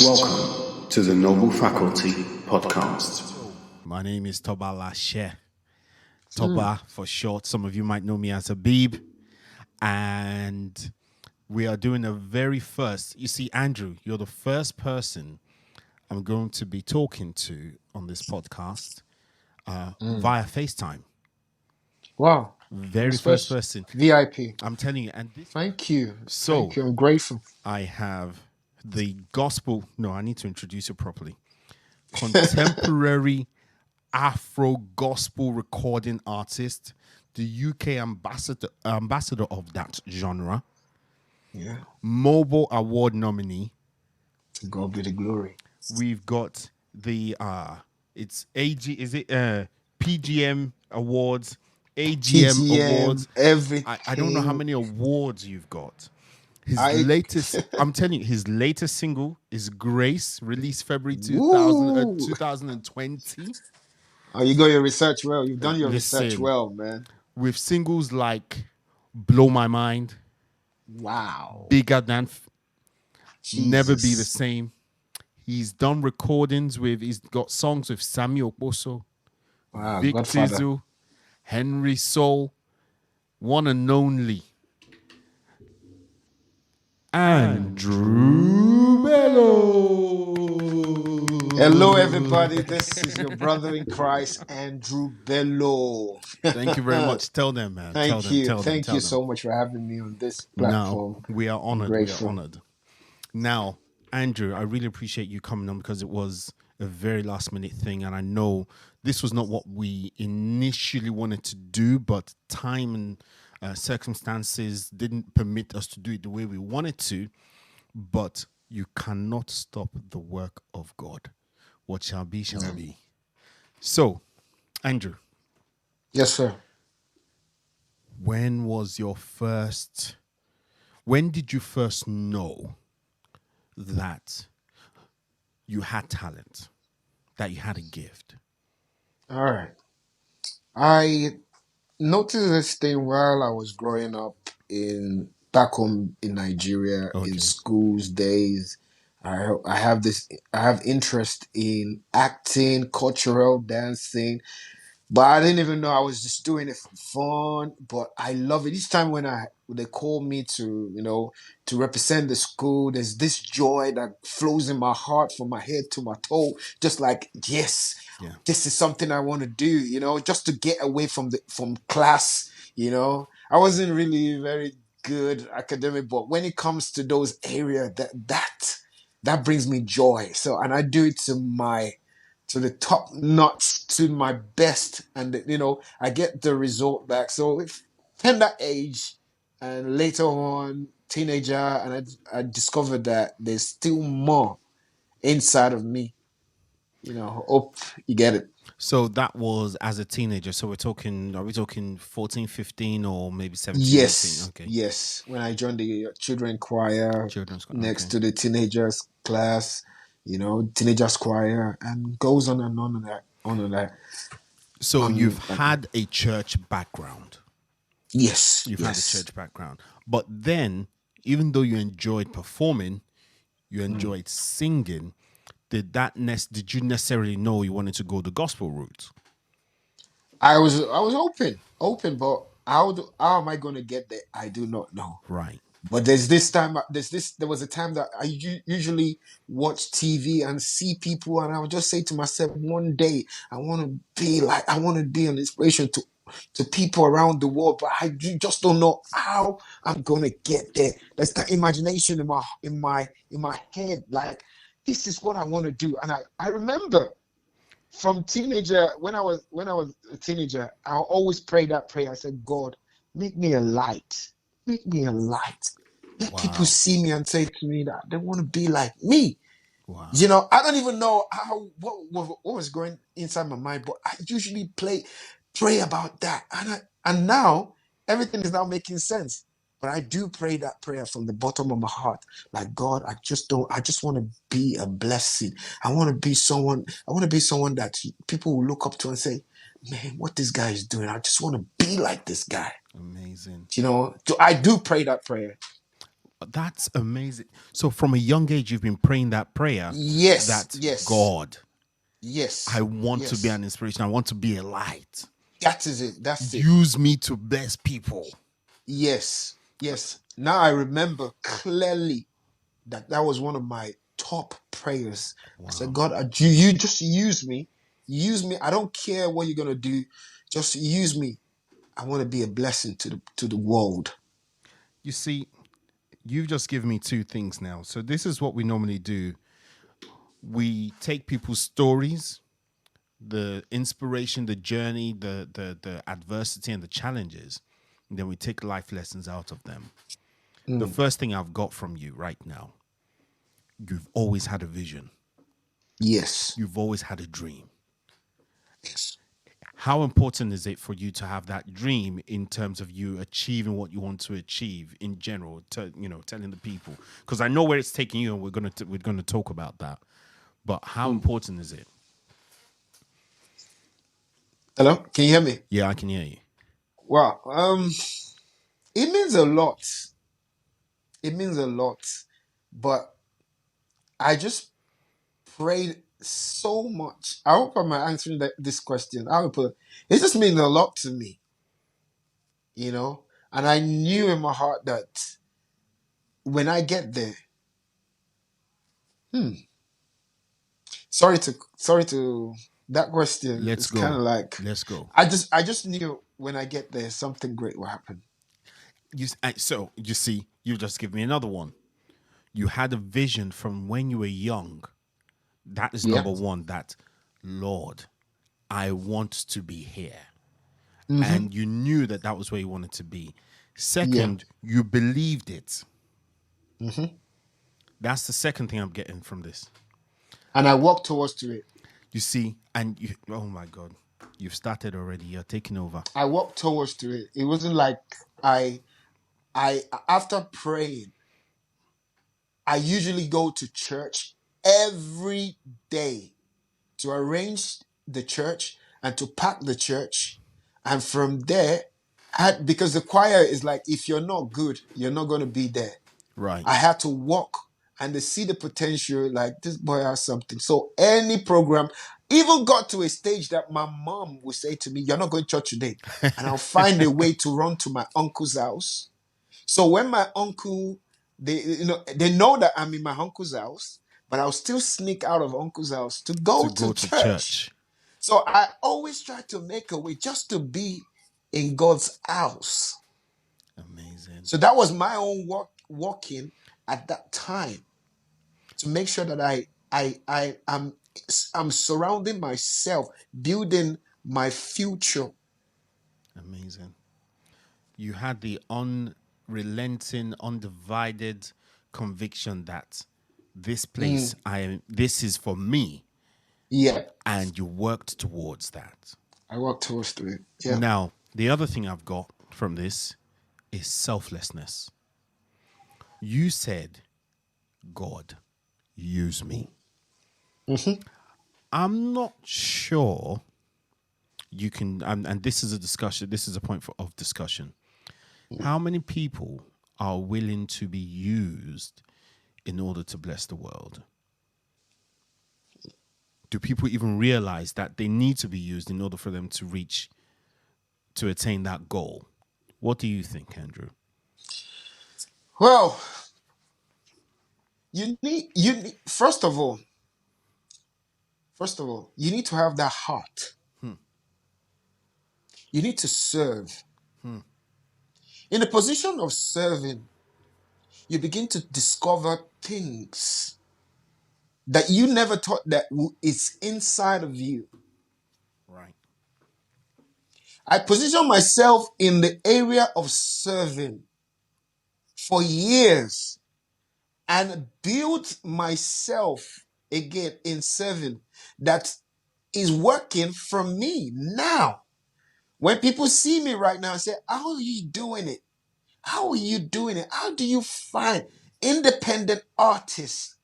Welcome to the Noble Faculty Podcast. My name is Toba Lashe. Toba for short. Some of you might know me as Habib. And we are doing a very first. You see, Andrew, you're the first person I'm going to be talking to on this podcast via FaceTime. Wow. Very first person. VIP. I'm telling you. And this, Thank you. So, Thank you. I'm grateful. I have the gospel. No, I need to introduce it properly. Contemporary Afro gospel recording artist, the UK ambassador of that genre. Yeah. MOBO award nominee. To God be the glory. We've got the it's PGM awards, AGM awards, everything. I don't know how many awards you've got. I'm telling you, his latest single is Grace, released February 2020. Oh, you got your research well. You've done your research well, man. With singles like Blow My Mind, wow, Bigger Than, Never Be the Same. He's done recordings he's got songs with Sammy Okposo, Big Tizzle, Henry Soul, one and only Andrew Bello. Hello, everybody. This is your brother in Christ, Andrew Bello. Thank you very much. Tell them, man. Thank you so much for having me on this platform. No, we are honored. We are honored. Now, Andrew, I really appreciate you coming on because it was a very last minute thing. And I know this was not what we initially wanted to do, but time and circumstances didn't permit us to do it the way we wanted to. But you cannot stop the work of God. What shall be, shall be. So, Andrew. Yes, sir. When did you first know that you had talent, that you had a gift? All right. I noticed this thing while I was growing up back home in Nigeria, in schools days. I have interest in acting, cultural dancing, but I didn't even know I was just doing it for fun. But I love it. Each time when they call me to represent the school, there's this joy that flows in my heart from my head to my toe. Just like, yes, this is something I want to do, just to get away from class, I wasn't really very good academic, but when it comes to those areas, that brings me joy. So, and I do it to the top notch, to my best, and I get the result back. So if tender age and later on teenager, and I discovered that there's still more inside of me. Hope you get it. So that was as a teenager. So are we talking 14, 15 or maybe 17, yes, 18? Okay. Yes. When I joined the children's choir next to the teenagers class, teenagers choir, and goes on and on and that. So you've had a church background. Yes. You've had a church background. But then, even though you enjoyed performing, you enjoyed singing, did you necessarily know you wanted to go the gospel route? I was open, but how am I going to get there? I do not know. Right. But there was a time that I usually watch TV and see people, and I would just say to myself, one day I want to be an inspiration to people around the world, but I just don't know how I'm going to get there. There's that imagination in my head, like, this is what I want to do. And I remember from teenager, when I was a teenager, I always pray that prayer. I said, God, make me a light. Make me a light. Let people see me and say to me that they want to be like me. Wow. I don't even know what was going inside my mind, but I usually pray about that. And now everything is now making sense. But I do pray that prayer from the bottom of my heart. Like, God, I just want to be a blessing. I want to be someone that people will look up to and say, man, what this guy is doing, I just want to be like this guy. Amazing. So I do pray that prayer. That's amazing. So from a young age, you've been praying that prayer Yes, that yes, God, I yes, want to be yes. an inspiration. I want to be a light. That is it. That's it. Use me to bless people. Yes, yes. Now I remember clearly that was one of my top prayers. I said, Wow. God, you just use me. Use me. I don't care what you're gonna do. Just use me. I want to be a blessing to the world. You see, you've just given me two things now. So this is what we normally do. We take people's stories, the inspiration, the journey, the adversity and the challenges, and then we take life lessons out of them. The first thing I've got from you right now, you've always had a vision. Yes. You've always had a dream. Yes. How important is it for you to have that dream in terms of you achieving what you want to achieve in general, telling the people? Because I know where it's taking you, and we're gonna talk about that. But how important is it? Hello? Can you hear me? Yeah, I can hear you. Wow. It means a lot. It means a lot. But I just prayed so much. I hope I'm answering this question. I would put it just means a lot to me, you know. And I knew in my heart that when I get there, sorry to that question Let's is kind go. of like Let's go. I just knew when I get there something great will happen. So you see, you just give me another one. You had a vision from when you were young. That is Yeah. number one. That, Lord, I want to be here. Mm-hmm. And you knew that that was where you wanted to be. Yeah. Second, you believed it. Mm-hmm. That's the second thing I'm getting from this. And I walked towards to it. You see, oh my God, you've started already. You're taking over. I walked towards to it. It wasn't like I I after praying, I usually go to church every day to arrange the church and to pack the church. And from there, because the choir is like, if you're not good, you're not going to be there. Right. I had to walk and they see the potential, like this boy has something. So any program, even got to a stage that my mom would say to me, "You're not going to church today." And I'll find a way to run to my uncle's house. So when my uncle, they know that I'm in my uncle's house, but I'll still sneak out of uncle's house to go To to go to church. church. So I always try to make a way just to be in God's house. Amazing. So that was my own walking at that time to make sure that I'm surrounding myself, building my future. Amazing. You had the unrelenting, undivided conviction that this place, this is for me, Yeah, and you worked towards that. I walk towards to it. Yeah. Now, the other thing I've got from this is selflessness. You said, God, use me. Mm-hmm. I'm not sure you can, and this is a discussion, this is a point of discussion. How many people are willing to be used in order to bless the world? Do people even realize that they need to be used in order for them to attain that goal? What do you think, Andrew? Well, you need first of all, you need to have that heart. You need to serve. In the position of serving, you begin to discover things that you never thought that is inside of you. Right. I position myself in the area of serving for years and built myself again in serving that is working for me now. When people see me right now and say, "How are you doing it? How are you doing it? How do you find independent artists?"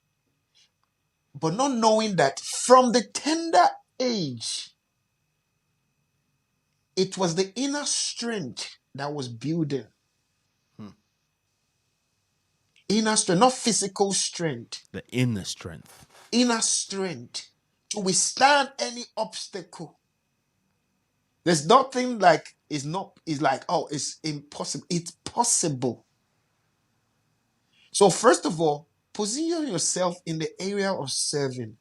But not knowing that from the tender age, it was the inner strength that was building. Inner strength, not physical strength. The inner strength. Inner strength to withstand any obstacle. There's nothing like it's like, oh, it's impossible. It's possible. So first of all, position yourself in the area of serving.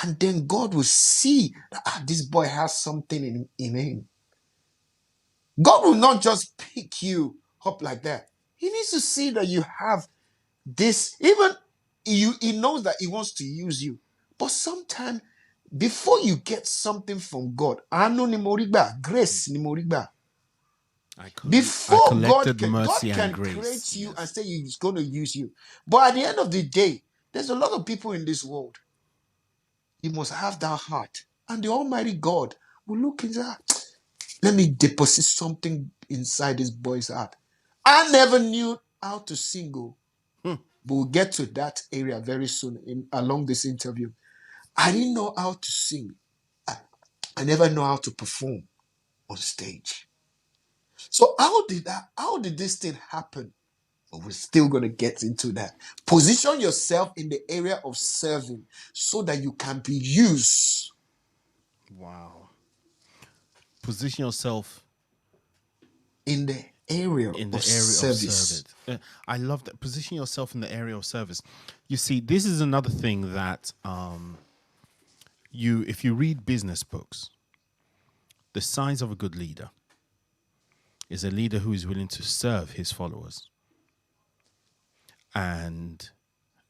And then God will see that this boy has something in him. God will not just pick you up like that. He needs to see that you have this. Even he knows that he wants to use you. But sometimes, before you get something from God, anu ni mo rí gbà, grace ni mo rí gbà. Before God can create you and say he's going to use you. But at the end of the day, there's a lot of people in this world. You must have that heart. And the Almighty God will look into that. Let me deposit something inside this boy's heart. I never knew how to sing. But we'll get to that area very soon along this interview. I didn't know how to sing. I never know how to perform on stage. So how did this thing happen? But we're still going to get into that. Position yourself in the area of serving so that you can be used. Wow. Position yourself in the area of service. I love that. Position yourself in the area of service. You see, this is another thing that if you read business books, the signs of a good leader is a leader who is willing to serve his followers. And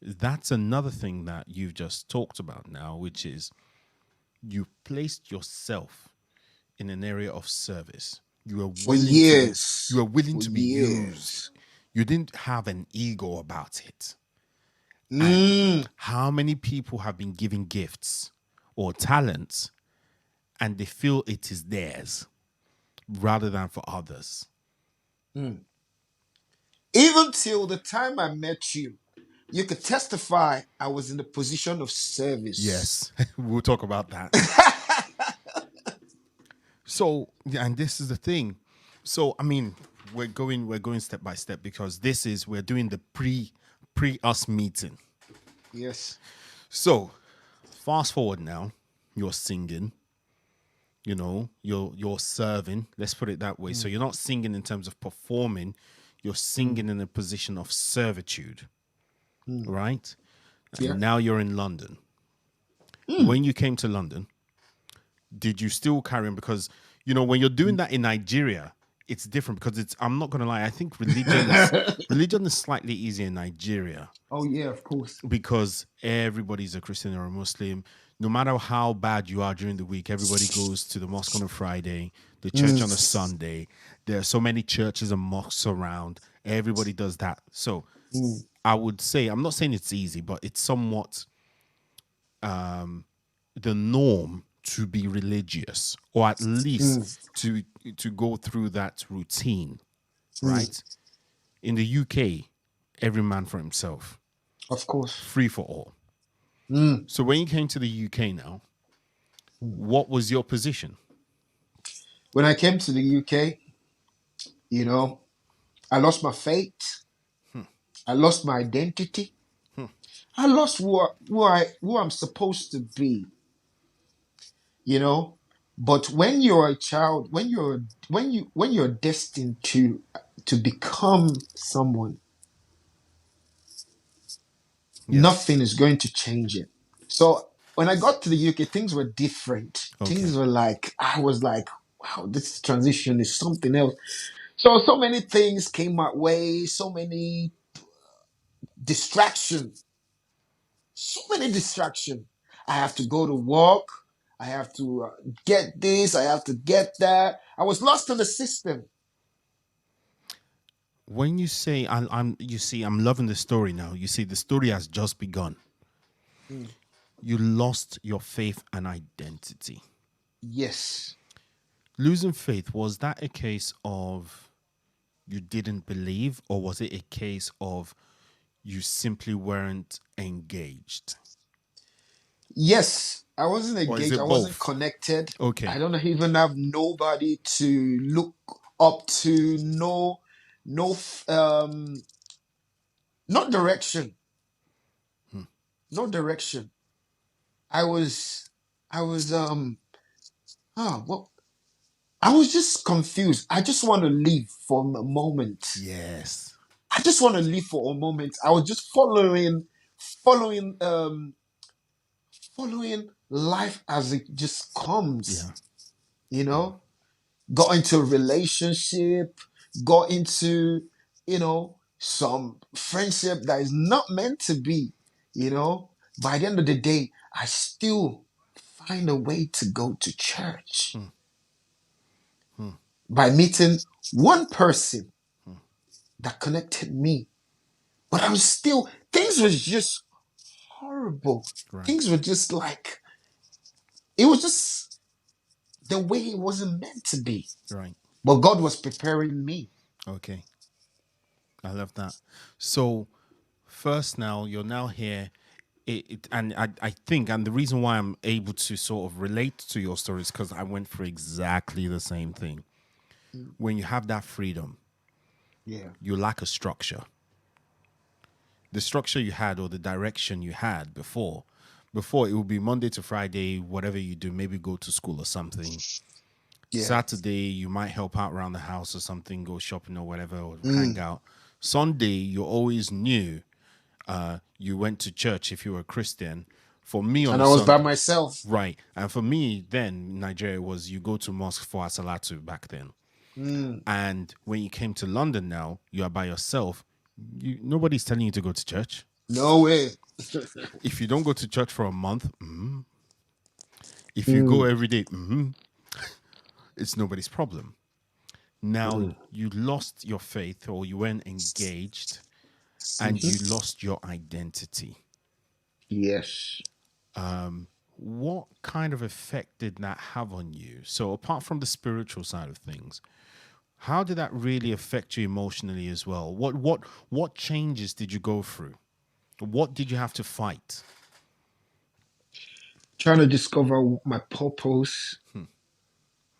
that's another thing that you've just talked about now, which is you placed yourself in an area of service. You were willing to be used. You didn't have an ego about it. And how many people have been given gifts or talents and they feel it is theirs rather than for others? Even till the time I met you, you could testify I was in the position of service. Yes, we'll talk about that. So, and this is the thing. So, I mean, we're going step by step because we're doing the pre us meeting. Yes. So, fast forward now, you're singing. You know, you're serving. Let's put it that way. So you're not singing in terms of performing. You're singing in a position of servitude, right? Yeah. And now you're in London. When you came to London, did you still carry on? Because, you know, when you're doing that in Nigeria, it's different because I'm not going to lie, I think religion is slightly easier in Nigeria. Oh, yeah, of course. Because everybody's a Christian or a Muslim. No matter how bad you are during the week, everybody goes to the mosque on a Friday, the church on a Sunday. There are so many churches and mosques around. Everybody does that. So I would say, I'm not saying it's easy, but it's somewhat the norm to be religious, or at least to go through that routine, right? In the UK, every man for himself. Of course. Free for all. So when you came to the UK now, what was your position? When I came to the UK, you know, I lost my faith. I lost my identity. I lost who I'm supposed to be. You know, but when you're a child, when you're destined to become someone, nothing is going to change it. So when I got to the UK, things were different. Okay. Things were like, I was like, wow, this transition is something else. So many things came my way, so many distractions. So many distractions. I have to go to work. I have to get this. I have to get that. I was lost in the system. When you say I'm loving the story now. You see, the story has just begun. You lost your faith and identity. Yes. Losing faith, was that a case of you didn't believe, or was it a case of you simply weren't engaged? Yes, I wasn't engaged. I wasn't connected. Okay. I don't even have nobody to look up to. No No direction. No direction. I was, I was, what? I was just confused. I just want to leave for a moment. Yes. I just want to leave for a moment. I was just following, following life as it just Yeah. comes. You know, got into a relationship, got into, some friendship that is not meant to be. By the end of the day, I still find a way to go to church by meeting one person that connected me. But I'm still, things was just horrible. Right. Things were just like, it was just the way it wasn't meant to be. Right. But God was preparing me. Okay. I love that. So first, now you're now here. And I think, and the reason why I'm able to sort of relate to your story is because I went through exactly the same thing. When you have that freedom, Yeah. you lack a structure. The structure you had or the direction you had before it would be Monday to Friday, whatever you do, maybe go to school or something. Yeah. Saturday, you might help out around the house or something, go shopping or whatever, or hang Mm. out. Sunday, you always knew you went to church if you were a Christian. For me on And a I was by Sunday, myself. right. And for me then, in Nigeria, was you go to mosque for Asalatu back then. Mm. And when you came to London now, you are by yourself. Nobody's telling you to go to church. No way. If you don't go to church for a month, if you go Mm. every day, it's nobody's problem. Now Mm. you lost your faith or you weren't engaged and you lost your identity. Yes. What kind of effect did that have on you? So apart from the spiritual side of things, how did that really affect you emotionally as well? What changes did you go through? What did you have to fight? Trying to discover my purpose,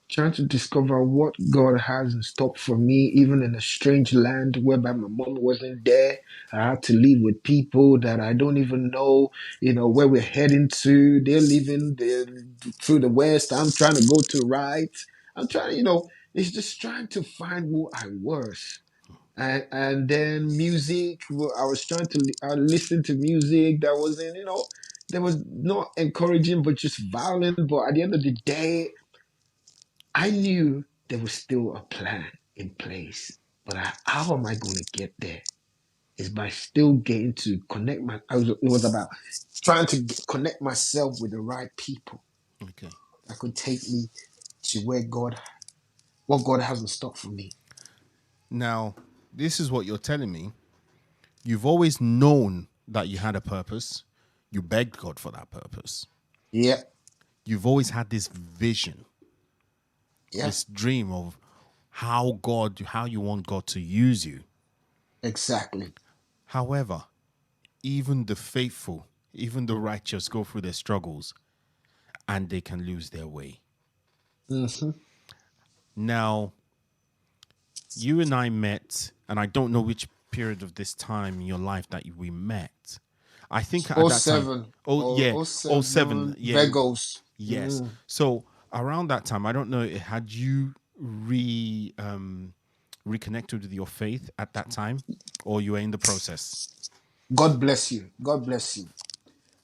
trying to discover what God has in stock for me, even in a strange land whereby my mom wasn't there. I had to live with people that I don't even know, where we're heading to. They're leaving through the west. I'm trying to go to the right. I'm trying, it's just trying to find who I was. And then music, well, I was trying to listen to music that wasn't, that was not encouraging, but just violent. But at the end of the day, I knew there was still a plan in place. But how am I going to get there? Is by still getting to connect it was about trying to connect myself with the right people Okay. that could take me to what God has in stock for me. Now, this is what you're telling me. You've always known that you had a purpose. You begged God for that purpose. Yeah, You've always had this vision, yeah, this dream of how you want God to use you. exactly. However, even the faithful, even the righteous go through their struggles and they can lose their way. Mm-hmm. Now, you and I met, and I don't know which period of this time in your life that we met. I think at Oh that time, 07 oh yeah, or oh 07, 07 yeah, Virgos. yes. Mm. So around that time, I don't know, had you reconnected with your faith at that time, or you were in the process? God bless you. God bless you.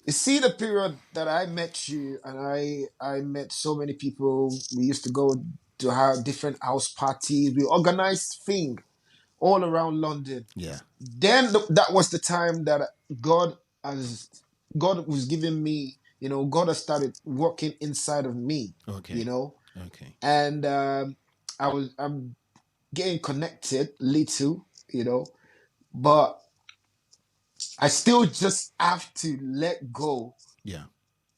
You see the period that I met you and I met so many people. We used to go to have different house parties. We organized things all around London. Yeah. Then that was the time that God has God was giving me, God has started working inside of me, Okay. Okay. and I'm getting connected little, but I still just have to let go Yeah.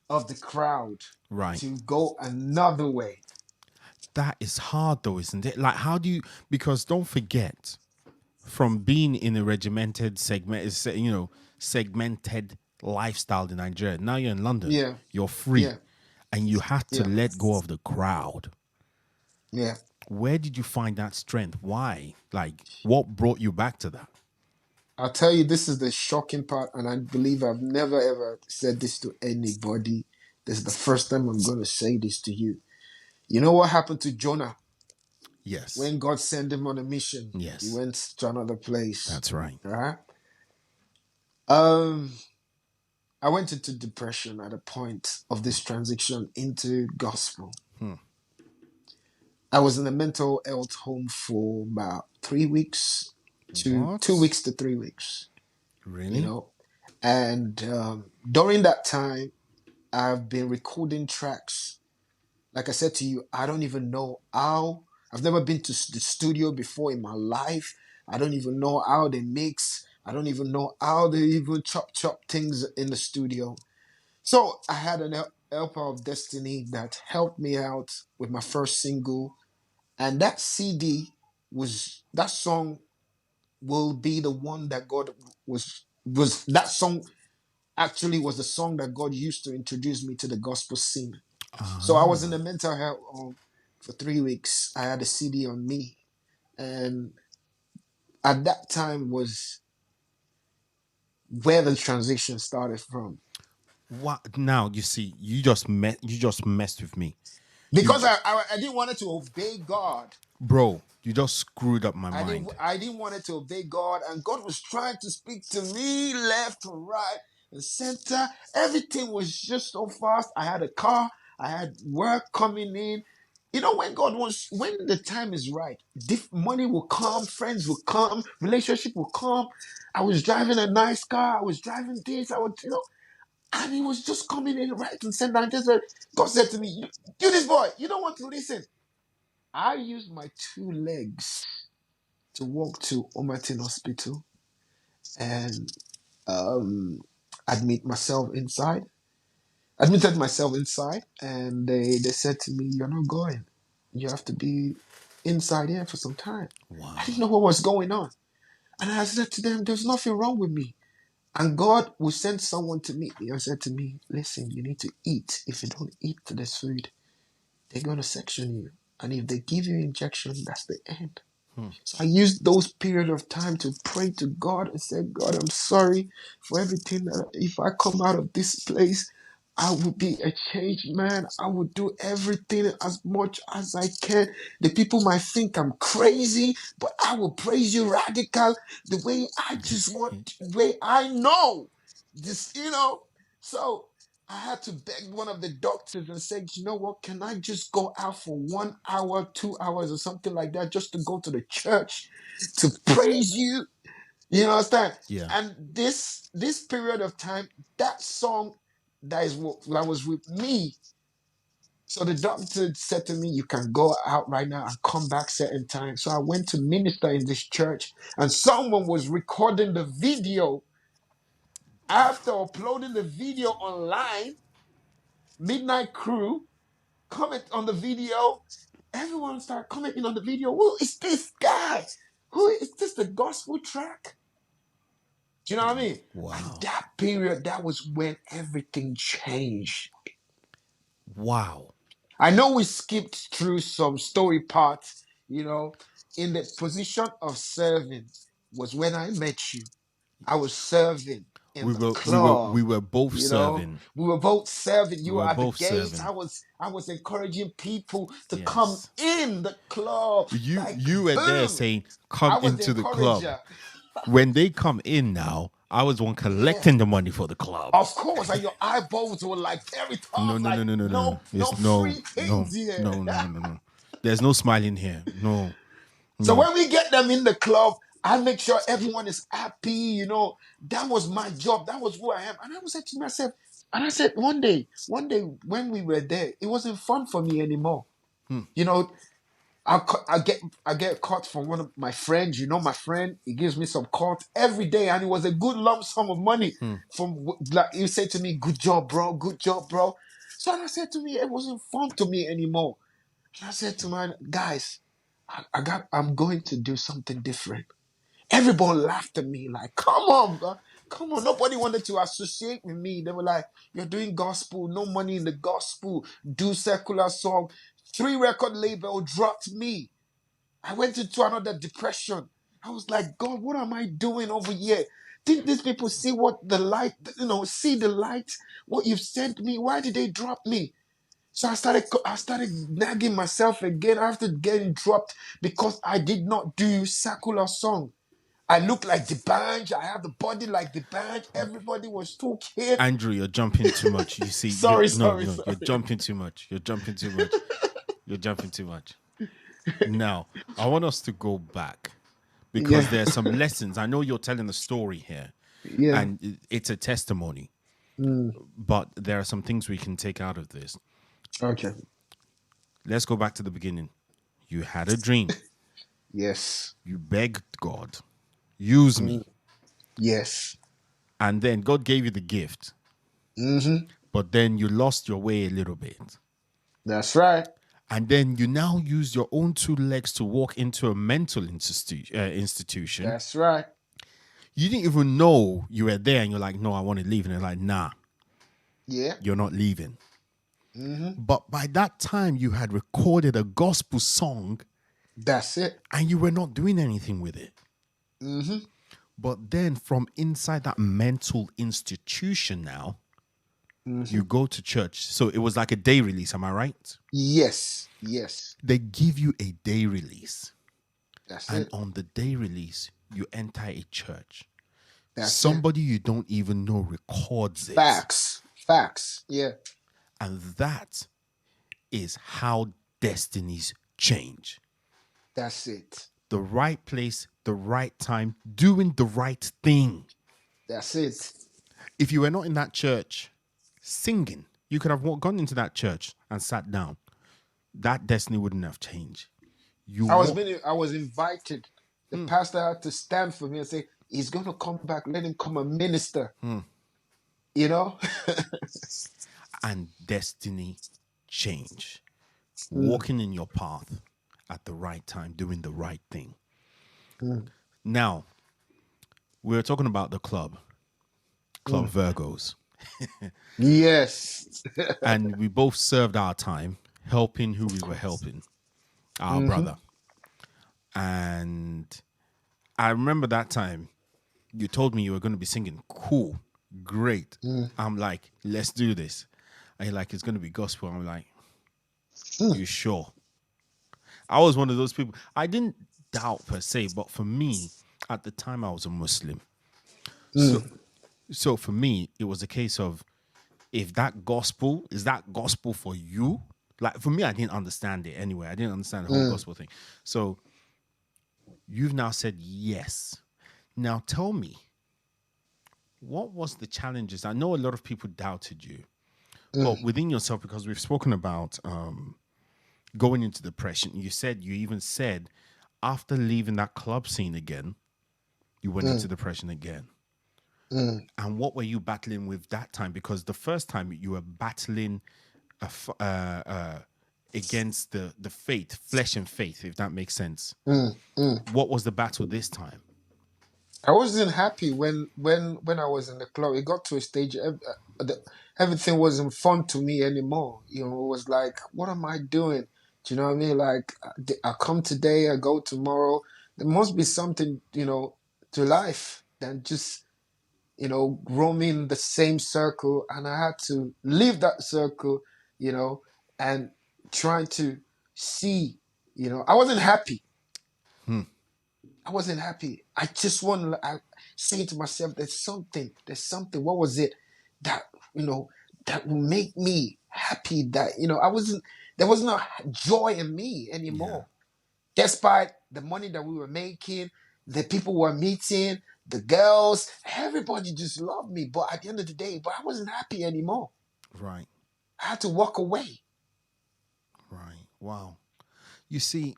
of the crowd Right. to go another way. That is hard though, isn't it? Like, how do you? Because don't forget, from being in a regimented segmented lifestyle in Nigeria. Now you're in London. Yeah, You're free, yeah, and you have to yeah, let go of the crowd. yeah. Where did you find that strength? Why? Like, what brought you back to that? I'll tell you, this is the shocking part, and I believe I've never ever said this to anybody. This is the first time I'm going to say this to you. You know what happened to Jonah Yes. when God sent him on a mission? He Yes. went to another place. That's right. Right? I went into depression at a point of this transition into gospel. I was in a mental health home for about 3 weeks to What? 2 weeks to 3 weeks. Really? You know, and during that time, I've been recording tracks. Like I said to you, I don't even know how. I've never been to the studio before in my life. I don't even know how they mix. I don't even know how they even chop things in the studio. So I had an helper of destiny that helped me out with my first single, and that CD was that song will be the one that God was that song actually was the song that God used to introduce me to the gospel scene. So I was in the mental health home for 3 weeks. I had a CD on me, and at that time was where the transition started from. What? Now you see, you just messed with me. Because I didn't want it to obey God. Bro, you just screwed up my mind. I didn't want it to obey God, and God was trying to speak to me left and right and center. Everything was just so fast. I had a car, I had work coming in. You know, when the time is right, money will come, friends will come, relationship will come. I was driving a nice car, I was driving this, and it was just coming in right and center. And just God said to me, you this boy, you don't want to listen. I used my 2 legs to walk to Omerton Hospital and admit myself inside. Admitted myself inside, and they said to me, "You're not going. You have to be inside here for some time." Wow. I didn't know what was going on, and I said to them, "There's nothing wrong with me." And God will send someone to meet me and said to me, "Listen, you need to eat. If you don't eat this food, they're gonna section you, and if they give you injection, that's the end." So I used those period of time to pray to God and say, God, I'm sorry for everything. That if I come out of this place, I will be a changed man. I will do everything as much as I can. The people might think I'm crazy, but I will praise you radical the way I just want, the way I know. This. So I had to beg one of the doctors and say, you know what, can I just go out for 1 hour, 2 hours or something like that just to go to the church to praise you? You understand? Yeah. And this period of time, that song that was with me. So the doctor said to me, you can go out right now and come back certain time. So I went to minister in this church, and someone was recording the video. After uploading the video online, Midnight Crew comment on the video. Everyone started commenting on the video. Who is this guy? Who is this? The gospel track? Do you know what I mean? Wow. And that period, that was when everything changed. Wow. I know we skipped through some story parts, in the position of serving was when I met you. I was serving in We the were we were club. we were both serving. We were both serving. We You were were at the both gate. serving. I was encouraging people to come Yes. in the club. You Like you were there boom. saying, I come was the into the club. encourager. When they come in now, I was one Yeah. collecting the money for the club. Of course, and your eyeballs were like very No, tough, no, like no, no, no, no, no. no It's no, free no, things here. no, no, no, no, no. There's no smiling here. No, So no. when we get them in the club, I make sure everyone is happy. That was my job. That was who I am. And I was saying to myself, and I said one day when we were there, it wasn't fun for me anymore. You know, I get caught from one of my friends. My friend, he gives me some cut every day, and it was a good lump sum of money. Like he said to me, "Good job, bro. Good job, bro." So I said to me, it wasn't fun to me anymore. And I said to my guys, I'm going to do something different. Everyone laughed at me like, come on, God. Come on. Nobody wanted to associate with me. They were like, you're doing gospel, no money in the gospel, do secular song. 3 record label dropped me. I went into another depression. I was like, God, what am I doing over here? Did these people see what the light, see the light, what you've sent me? Why did they drop me? So I started nagging myself again after getting dropped because I did not do secular song. I look like the band. I have the body like the band. Everybody was too kid. Andrew, you're jumping too much. You see, Sorry. you're jumping too much. You're jumping too much. You're jumping too much. Now, I want us to go back because Yeah, there's some lessons. I know you're telling a story here, yeah. and it's a testimony, but there are some things we can take out of this. Okay. Let's go back to the beginning. You had a dream. Yes. You begged God, use me. Yes. And then God gave you the gift. But then you lost your way a little bit. That's right. And then you now use your own two legs to walk into a mental institution. That's right. You didn't even know you were there, and you're like, no, I want to leave. And they're like, nah, Yeah. you're not leaving. But by that time, you had recorded a gospel song That's it. and you were not doing anything with it. But then from inside that mental institution now, you go to church. So it was like a day release, am I right? Yes. Yes. They give you a day release. That's And it. on the day release, you enter a church. That's Somebody you don't even know records it. Facts. Yeah. And that is how destinies change. That's it. The right place, the right time, doing the right thing. That's it. If you were not in that church singing, you could have gone into that church and sat down. That destiny wouldn't have changed. I was invited. The pastor had to stand for me and say, he's going to come back. Let him come and minister. You know? And destiny change. Walking in your path at the right time, doing the right thing. Now, we were talking about the Club Virgos. Yes. And we both served our time helping who we were helping, our brother. And I remember that time you told me you were going to be singing. Cool, great. I'm like, let's do this. And you're like, it's going to be gospel. I'm like, you sure? I was one of those people. I didn't doubt per se, but for me, at the time I was a Muslim. So for me, it was a case of, if that gospel, is that gospel for you? Like for me, I didn't understand it anyway. I didn't understand the whole gospel thing. So you've now said yes. Now tell me, what was the challenges? I know a lot of people doubted you, but within yourself, because we've spoken about going into depression, you even said after leaving that club scene again, you went into depression again. And what were you battling with that time? Because the first time you were battling against the faith, flesh and faith, if that makes sense. What was the battle this time? I wasn't happy when I was in the club. It got to a stage, everything wasn't fun to me anymore. You know, it was like, what am I doing? Do you know what I mean? Like, I come today, I go tomorrow. There must be something, to life than just, roaming the same circle. And I had to leave that circle, and trying to see, I wasn't happy. I wasn't happy. I just I saying to myself, there's something. What was it that, that will make me happy, that, there was no joy in me anymore. Yeah. Despite the money that we were making, the people we were meeting, the girls, everybody just loved me. But at the end of the day, I wasn't happy anymore. Right. I had to walk away. Right. Wow. You see,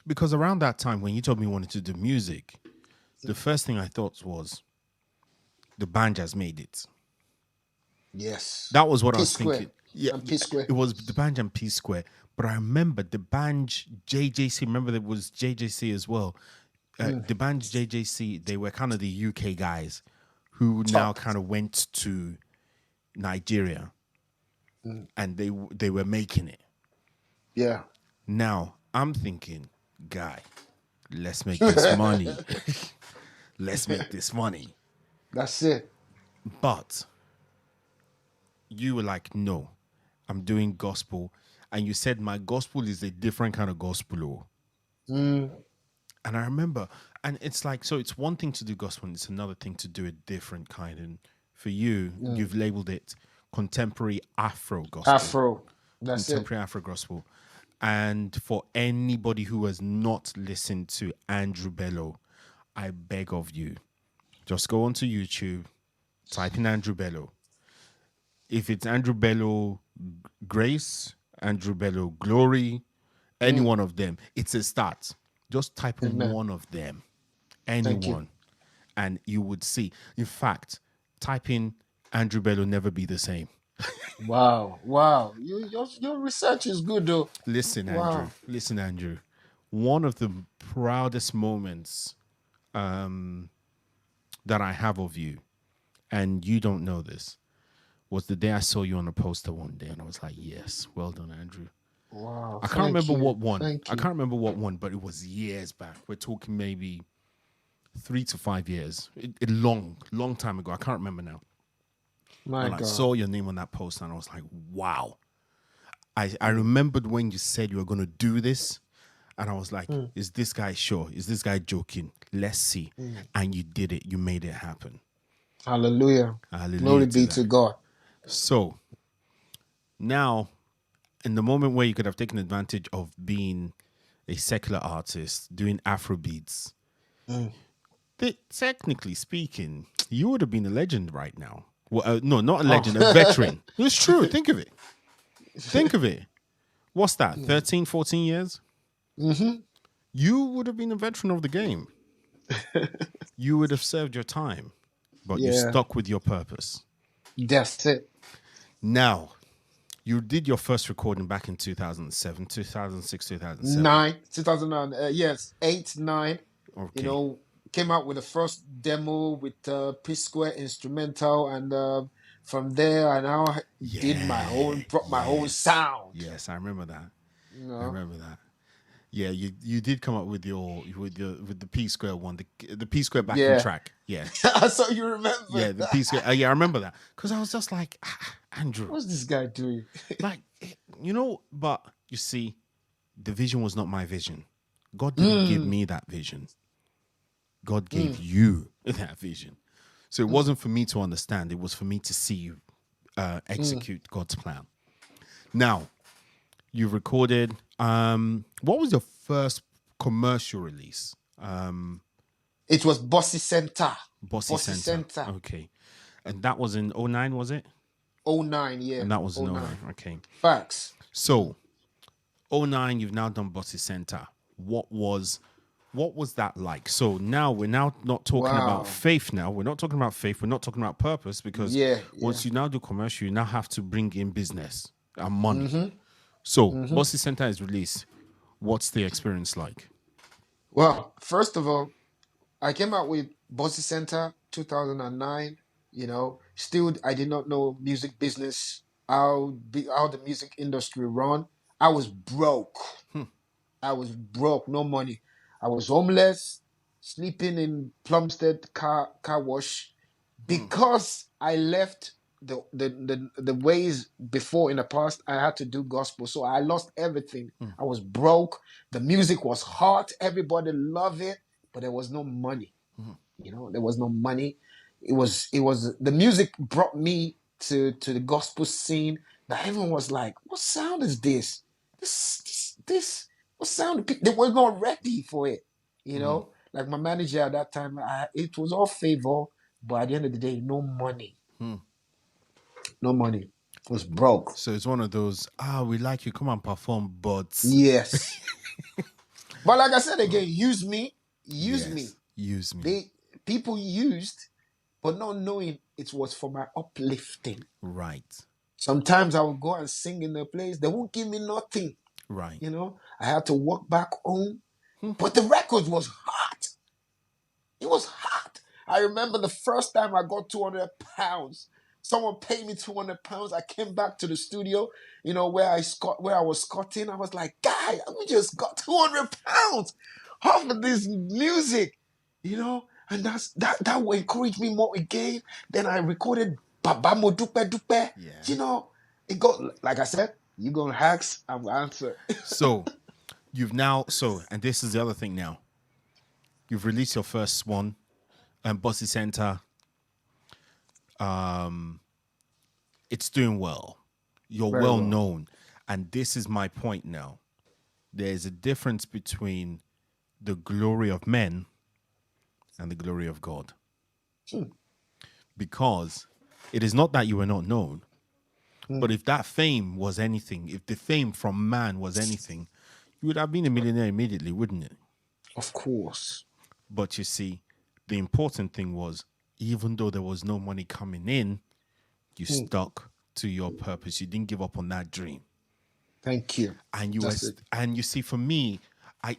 because around that time when you told me you wanted to do music, the first thing I thought was the band has made it. Yes. That was what P I was Square. thinking. Yeah, and P Square. It was the band and P Square. But I remember the band JJC. Remember there was JJC as well. The band JJC, they were kind of the UK guys who now kind of went to Nigeria, and they were making it. Yeah. Now I'm thinking, guy, let's make this money. Let's make this money. That's it. But you were like, no, I'm doing gospel. And you said my gospel is a different kind of gospel. Mm. And I remember, and it's like, so it's one thing to do gospel, and it's another thing to do a different kind. And for you, you've labeled it contemporary Afro gospel. Afro. That's Contemporary Afro gospel. And for anybody who has not listened to Andrew Bello, I beg of you, just go onto YouTube, type in Andrew Bello. If it's Andrew Bello Grace, Andrew Bello Glory, any one of them, it's a start. Just type Amen. one of them, Thank you. anyone, and you would see. In fact, type in Andrew Bello Never Be the Same. Wow. Wow. Your research is good though. Listen, Wow. Andrew. One of the proudest moments that I have of you, and you don't know this, was the day I saw you on a poster one day, and I was like, yes, well done, Andrew. Wow. I can't remember what one. Thank I you. can't remember what one, but it was years back. We're talking maybe 3 to 5 years. A long time ago. I can't remember now. My And I God. saw your name on that poster, and I was like, wow. I remembered when you said you were going to do this, and I was like, is this guy sure? Is this guy joking? Let's see. And you did it. You made it happen. Hallelujah. Hallelujah. Glory be to God. So now, in the moment where you could have taken advantage of being a secular artist, doing Afro beats, technically speaking, you would have been a legend right now. Well, no, not a legend, a veteran. It's true. Think of it. Think of it. What's that, 13, 14 years? Mm-hmm. You would have been a veteran of the game. You would have served your time, but you Yeah. stuck with your purpose. That's it. Now, you did your first recording back in 2007, 2006, 2007. 8, 9. Okay. Came out with the first demo with P-Square instrumental, and from there I now did brought my own sound. Yes, I remember that. You know? I remember that. Yeah, you did come up with the P Square one, the P Square backing Yeah. track. Yeah, So you remember? yeah, the P Square. Yeah, I remember that because I was just like, Andrew, What's this guy doing? like, but you see, the vision was not my vision. God didn't give me that vision. God gave you that vision. So it wasn't for me to understand. It was for me to see you execute God's plan. Now, you recorded. What was your first commercial release? It was Bossy Center. Bossy Center. Okay. And that was in 09, was it? 09, yeah. And that was in 09. Okay. Facts. So, 09, you've now done Bossy Center. What was that like? So now we're not talking about faith now. We're not talking about faith. We're not talking about purpose because once you now do commercial, you now have to bring in business and money. So, Bossy Center is released. What's the experience like? Well, first of all, I came out with Bossy Center 2009. Still I did not know music business, how the music industry run. I was broke. No money. I was homeless, sleeping in Plumstead car wash because I left the ways before in the past. I had to do gospel, so I lost everything. I was broke. The music was hot. Everybody loved it, but there was no money. There was no money. It was the music brought me to the gospel scene. That everyone was like, "What sound is this? This what sound?" They were not ready for it. Like my manager at that time, it was all favor, but at the end of the day, no money. No money. It was broke. So it's one of those, we like you, come and perform, but... Yes. But like I said again, use me. Use me. People used, but not knowing it was for my uplifting. Right. Sometimes I would go and sing in the place. They won't give me nothing. Right. I had to walk back home. But the record was hot. It was hot. I remember the first time I got 200 pounds. Someone paid me 200 pounds. I came back to the studio, where I was scotting. I was like, guy, we just got 200 pounds. half of this music, and that will encourage me more again. Then I recorded Baba Mo Dupe Dupe. Yeah. It got, like I said, you gonna ask, I will answer. So and this is the other thing now. You've released your first one, Bossy Center. It's doing well. You're Very well well. known. And this is my point now. There's a difference between the glory of men and the glory of God. Because it is not that you were not known, but if that fame was anything, if the fame from man was anything, you would have been a millionaire immediately, wouldn't it? Of course. But you see, the important thing was, even though there was no money coming in, you stuck to your purpose. You didn't give up on that dream. Thank you. And That's it. and you see, for me, I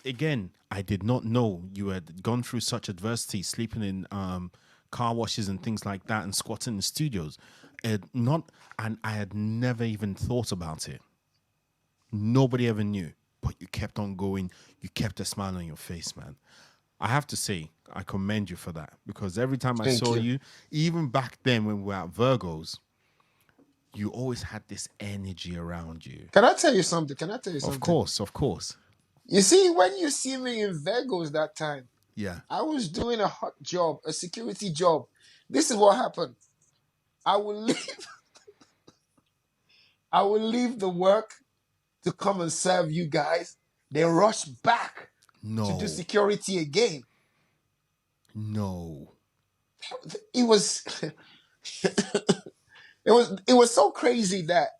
did not know you had gone through such adversity, sleeping in car washes and things like that, and squatting in studios. And I had never even thought about it. Nobody ever knew, but you kept on going. You kept a smile on your face, man. I have to say, I commend you for that, because every time I Thank saw you. you, even back then when we were at Virgos, you always had this energy around you. Can I tell you something? Of course, of course. You see, when you see me in Vegas that time, Yeah. I was doing a hot job, a security job. This is what happened. I will leave the work to come and serve you guys. They rush back to do security again. No. It was it was so crazy that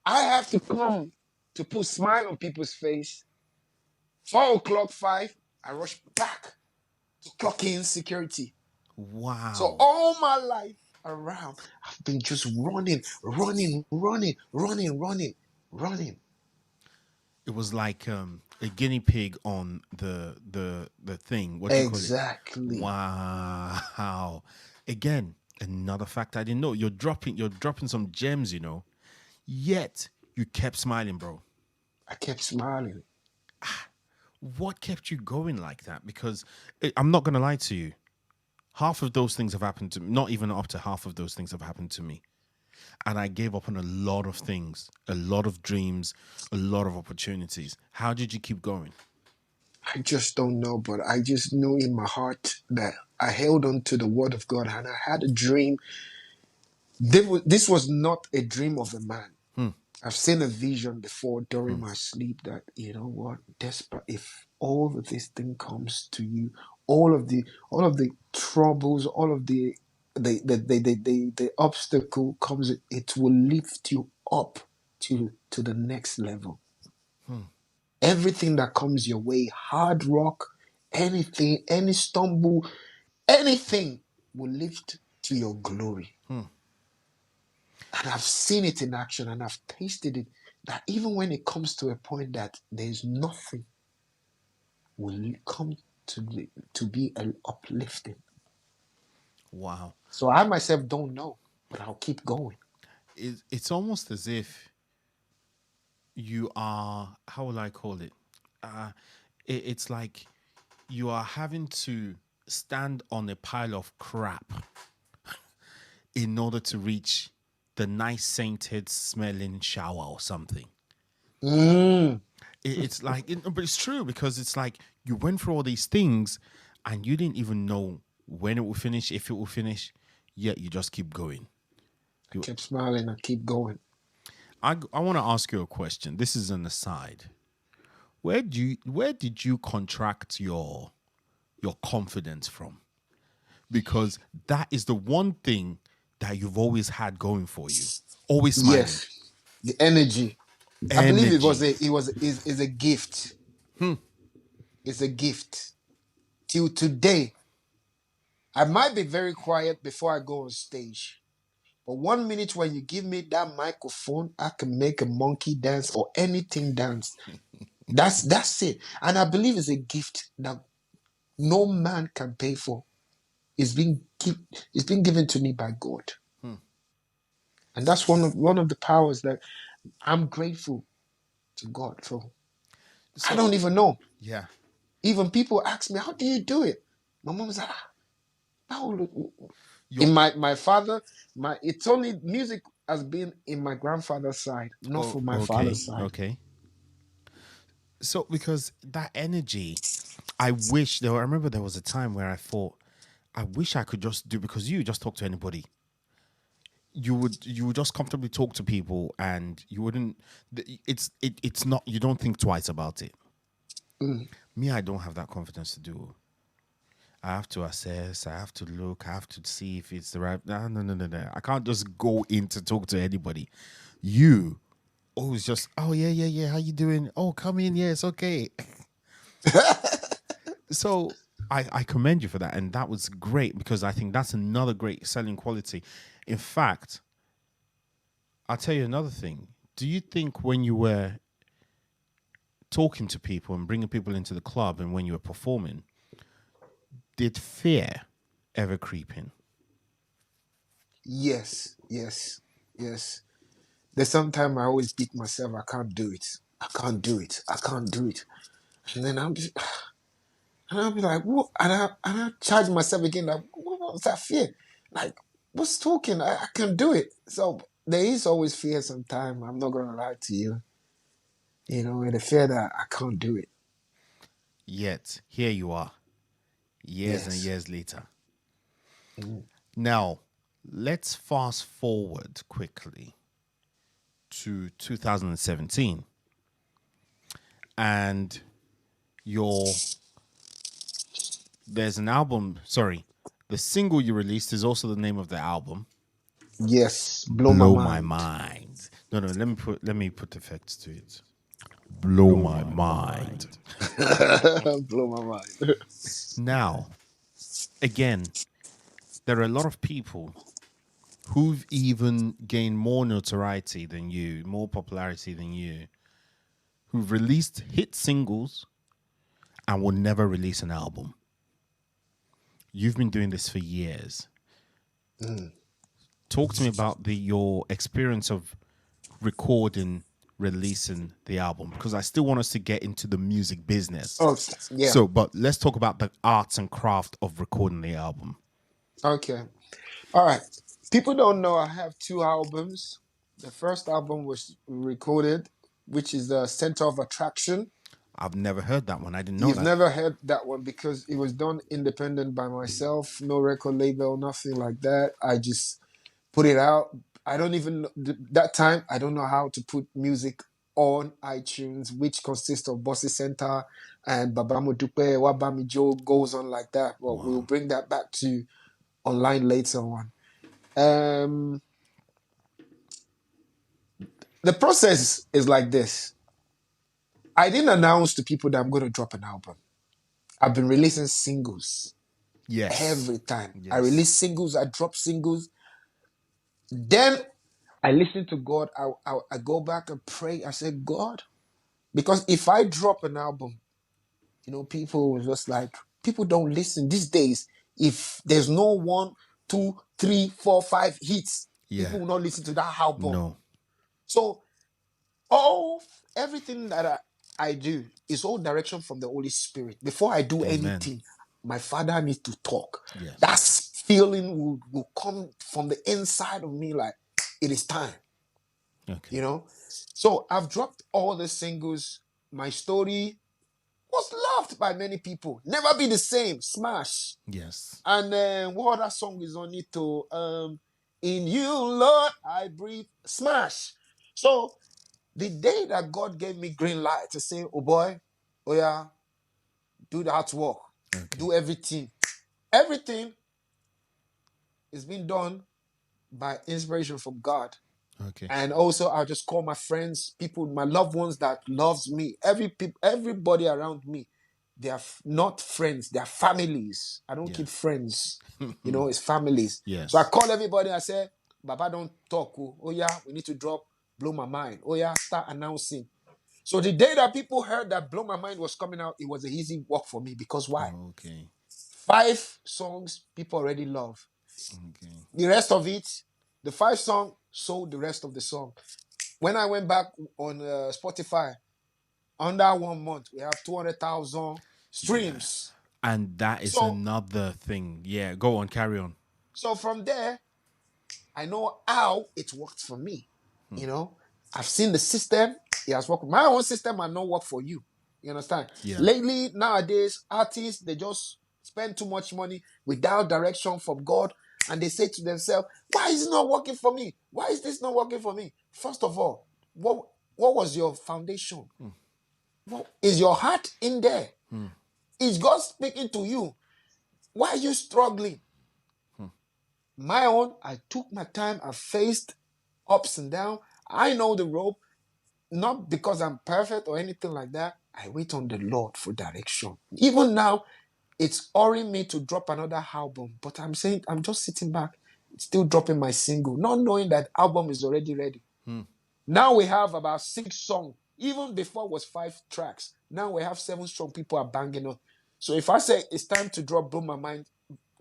I have to come to put smile on people's face. 4:00, 5, I rush back to clock in security. Wow. So all my life around, I've been just running. It was like a guinea pig on the thing. What do you call it? Exactly. Wow. Again, another fact I didn't know. You're dropping some gems, Yet you kept smiling, bro. I kept smiling. What kept you going like that? Because I'm not going to lie to you. Half of those things have happened to me. Not even up to half of those things have happened to me. And I gave up on a lot of things, a lot of dreams, a lot of opportunities. How did you keep going? I just don't know, but I just knew in my heart that I held on to the word of God, and I had a dream. This was not a dream of a man. I've seen a vision before during my sleep that, you know what, despite if all of this thing comes to you, all of the troubles, all of the obstacle comes, it will lift you up to the next level. Everything that comes your way, hard rock, anything, any stumble, anything will lift to your glory. And I've seen it in action, and I've tasted it, that even when it comes to a point that there's nothing, will come to be an uplifting. Wow. So I myself don't know, but I'll keep going. It's almost as if you are, how will I call it? It's like you are having to stand on a pile of crap in order to reach the nice scented smelling shower or something. It's like, but it's true, because it's like you went through all these things and you didn't even know when it will finish, if it will finish, yet you just keep going. I kept smiling, I keep going. I want to ask you a question. This is an aside. Where did you contract your confidence from? Because that is the one thing that you've always had going for you. Always smiling. Yes, the energy. I believe it was a gift. It's a gift. Till today, I might be very quiet before I go on stage. But 1 minute when you give me that microphone, I can make a monkey dance or anything dance. That's it. And I believe it's a gift that no man can pay for. It's been given to me by God. And that's one of the powers that I'm grateful to God for. I don't even know. Yeah. Even people ask me, how do you do it? My mom's like, no. You're, In my father, it's only music has been in my grandfather's side, not oh, from my okay, father's side. okay. So because that energy, I wish there. I remember there was a time where I thought, I wish I could just do, because you just talk to anybody. You would just comfortably talk to people, and you wouldn't. It's not. You don't think twice about it. Mm. Me, I don't have that confidence to do. I have to assess. I have to look. I have to see if it's the right. No, no, no, no, no. I can't just go in to talk to anybody. You always just, oh yeah, yeah, yeah. How you doing? Oh, come in. Yeah, it's okay. So I commend you for that, and that was great, because I think that's another great selling quality. In fact, I'll tell you another thing. Do you think when you were talking to people and bringing people into the club, and when you were performing, did fear ever creep in? Yes, yes, yes. There's sometimes I always beat myself. I can't do it. I can't do it. I can't do it. And then I'll be like, what? And I charge myself again. Like, what was that fear? Like, what's talking? I can do it. So there is always fear sometimes. I'm not gonna lie to you. The fear that I can't do it. Yet here you are, years and Yes. years later. Mm. Now, let's fast forward quickly to 2017, and your there's an album. Sorry, the single you released is also the name of the album. Yes. Blow my Blow my mind. mind. No, no. Let me put effects to it. Blow my mind. Blow my mind. Now, again, there are a lot of people who've even gained more notoriety than you, more popularity than you, who've released hit singles and will never release an album. You've been doing this for years. Mm. Talk to me about your experience of recording, releasing the album, because I still want us to get into the music business. Oh, yeah. So, but let's talk about the arts and craft of recording the album. Okay. All right. People don't know I have two albums. The first album was recorded, which is the Center of Attraction. I've never heard that one. I didn't know You've that. never heard that one because it was done independent by myself, no record label, nothing like that. I just put it out. I don't even that time. I don't know how to put music on iTunes, which consists of Bossy Center and Babamo Dupe, Wabami Joe goes on like that. Well, we'll Wow. bring that back to online later on. Um, the process is like this. I didn't announce to people that I'm going to drop an album. I've been releasing singles Yes. every time. I Yes. release singles, I drop singles. Then I listen to God. I go back and pray. I say, God, because if I drop an album, people was just like, people don't listen these days. If there's no 1, 2, 3, 4, 5 hits, Yeah. people will not listen to that album. No. So everything that I do is all direction from the Holy Spirit. Before I do Amen. anything, my Father needs to talk. Yes. That feeling will come from the inside of me, like it is time. Okay. So I've dropped all the singles. My story was loved by many people. Never be the same. Smash. Yes. And then what other song is on it too? In you, Lord, I breathe. Smash. So the day that God gave me green light to say, oh boy, oh yeah, do the hard work, Okay. do everything. Everything is being done by inspiration from God. Okay. And also, I'll just call my friends, people, my loved ones that loves me. Everybody around me, they are not friends, they are families. I don't Yeah. keep friends, it's families. Yes. So I call everybody. I say, Baba, don't talk. Oh yeah, we need to drop Blow My Mind. Oh yeah, start announcing. So the day that people heard that Blow My Mind was coming out, it was an easy work for me because why? Okay. 5 songs people already love. Okay. The rest of it, the 5 song sold the rest of the song. When I went back on Spotify, under 1 month, we have 200,000 streams. And that is So another thing. Yeah, go on, carry on. so from there, I know how it worked for me. You know, I've seen the system. It has worked. My own system might not work for you. You understand? Yeah. Lately, nowadays, artists, they just spend too much money without direction from God. And they say to themselves, why is it not working for me? Why is this not working for me? First of all, what was your foundation? What is your heart in there? Is God speaking to you? Why are you struggling? My own, I took my time. I faced ups and downs. I know the rope, not because I'm perfect or anything like that. I wait on the Lord for direction. Even now, it's hurrying me to drop another album, but I'm saying I'm just sitting back, still dropping my single, not knowing that album is already ready. Now we have about 6 songs. Even before it was 5 tracks. Now we have 7 songs people are banging on. So if I say it's time to drop Blow My Mind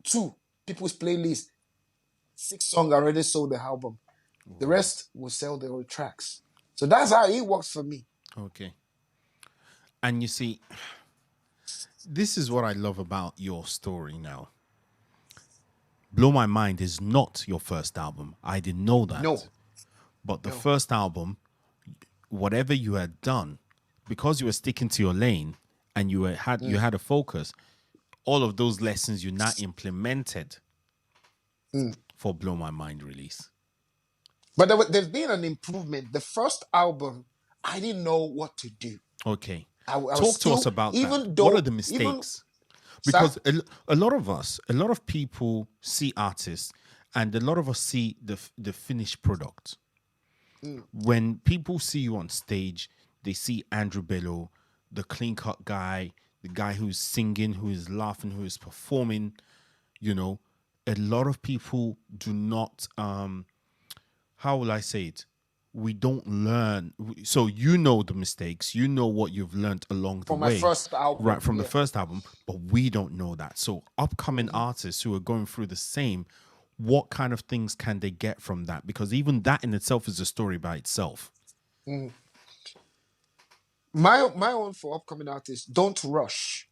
2, people's playlist, 6 songs already sold the album. The rest will sell their own tracks. So that's how it works for me. Okay. And you see, this is what I love about your story now. Blow My Mind is not your first album. I didn't know that. No. But the first album, whatever you had done, because you were sticking to your lane and you had a focus, all of those lessons you now implemented for Blow My Mind release. But there's been an improvement. The first album, I didn't know what to do. Okay. I was Talk to us still, about even that. though, What are the mistakes? Because a lot of people see artists, and a lot of us see the finished product. When people see you on stage, they see Andrew Bello, the clean cut guy, the guy who's singing, who is laughing, who is performing. You know, a lot of people do not. How will I say it? We don't learn. So you know the mistakes. You know what you've learned along the from way. my first album. Right, from the first album, but we don't know that. So upcoming artists who are going through the same, what kind of things can they get from that? Because even that in itself is a story by itself. My own for upcoming artists, don't rush.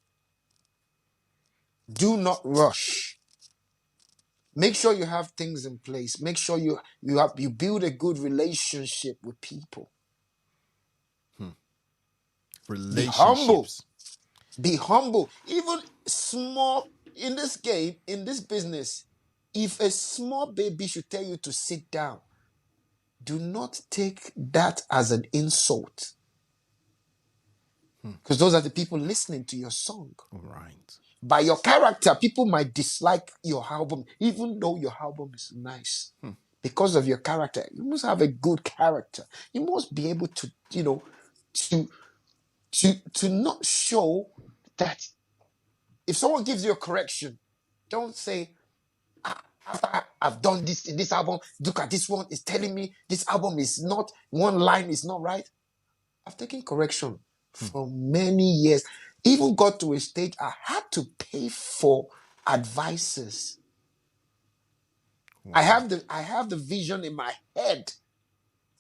Do not rush. Make sure you have things in place. Make sure you build a good relationship with people. Be humble. Relationships. Be humble. Even small in this game, in this business, if a small baby should tell you to sit down, do not take that as an insult. Because those are the people listening to your song. Right. By your character, people might dislike your album, even though your album is nice. Because of your character. You must have a good character. You must be able to, to not show that if someone gives you a correction, don't say, after I've done this in this album, look at this one, it's telling me this album is not, one line is not right. I've taken correction for many years. Even got to a stage I had to pay for advices. Wow. I have the vision in my head,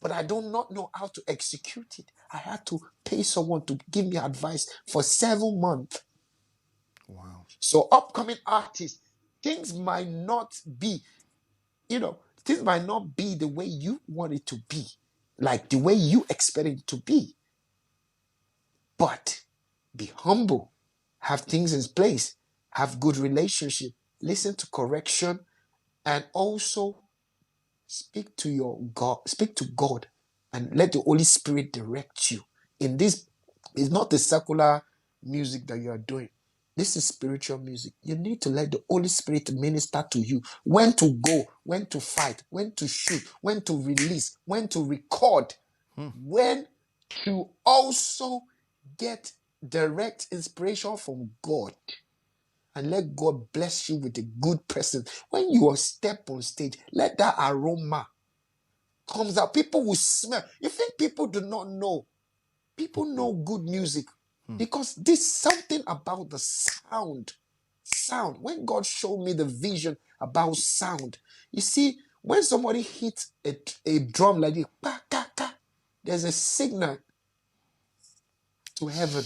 but I do not know how to execute it. I had to pay someone to give me advice for 7 months. Wow. So upcoming artists, things might not be, things might not be the way you want it to be, like the way you expect it to be. But be humble, have things in place, have good relationship, listen to correction, and also speak to God, and let the Holy Spirit direct you. In this, it's not the secular music that you are doing. This is spiritual music. You need to let the Holy Spirit minister to you. When to go, when to fight, when to shoot, when to release, when to record, when to also get direct inspiration from God. And let God bless you with a good person. When you step on stage, let that aroma comes out. People will smell. You think people do not know? People know good music because there's something about the sound. When God showed me the vision about sound, you see, when somebody hits a drum like this, there's a signal to heaven.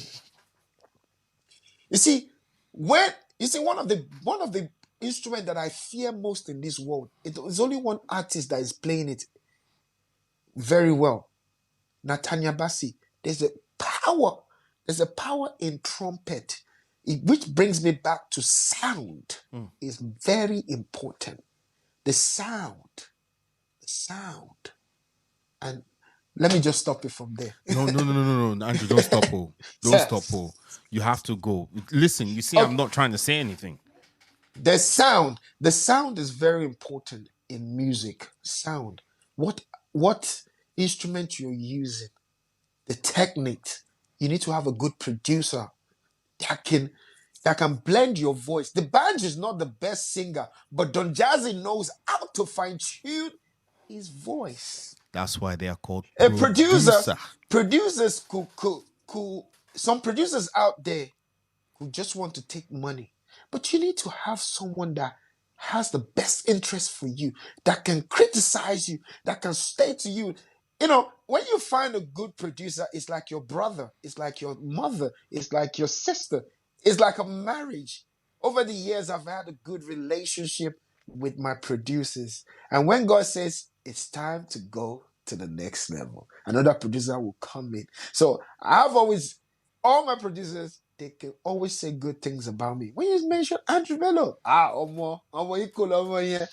You see, one of the instruments that I fear most in this world, it's only one artist that is playing it very well. Nathaniel Bassi. There's a power. There's a power in trumpet, which brings me back to sound. Is very important. The sound. And let me just stop it from there. No, Andrew, don't stop, oh. Don't stop, oh. You have to go. Listen, you see, I'm not trying to say anything. The sound is very important in music. Sound. What instrument you're using, the technique. You need to have a good producer that can blend your voice. The band is not the best singer, but Don Jazzy knows how to fine tune his voice. That's why they are called A producer. Producers some producers out there who just want to take money, but you need to have someone that has the best interest for you, that can criticize you, that can stay to you. You know, when you find a good producer, it's like your brother, it's like your mother, it's like your sister, it's like a marriage. Over the years, I've had a good relationship with my producers. And when God says it's time to go to the next level, another producer will come in. So all my producers, they can always say good things about me. When you mention Andrew Bello, omo yeah.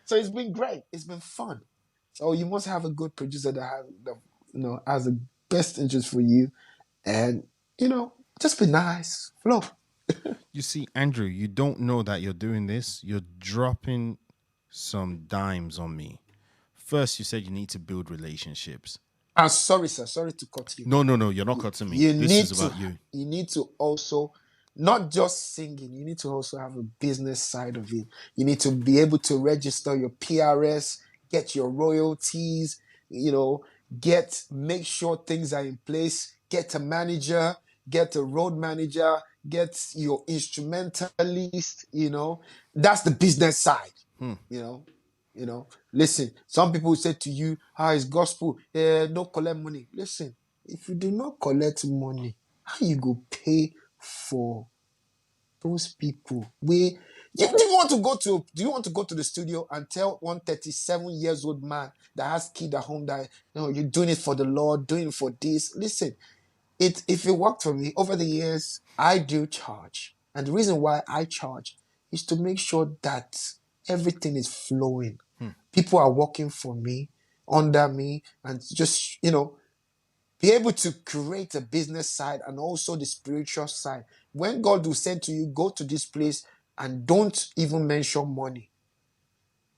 So it's been great. It's been fun. So you must have a good producer that has the best interest for you, and just be nice, flow. You see, Andrew, you don't know that you're doing this. You're dropping some dimes on me. First, you said you need to build relationships. Sorry, sir. Sorry to cut you. No, you're not cutting me. This is about you. You need to also, not just singing, you need to also have a business side of it. You need to be able to register your PRS, get your royalties, make sure things are in place, get a manager, get a road manager, get your instrumentalist, That's the business side, Listen, some people say to you, it's gospel, no collect money. Listen, if you do not collect money, how you go pay for those people? Do you want to go to the studio and tell 137 years old man that has kid at home that you're doing it for the Lord, doing it for this? Listen, if it worked for me over the years, I do charge. And the reason why I charge is to make sure that everything is flowing. People are working for me, under me, and just, be able to create a business side and also the spiritual side. When God will say to you, go to this place and don't even mention money.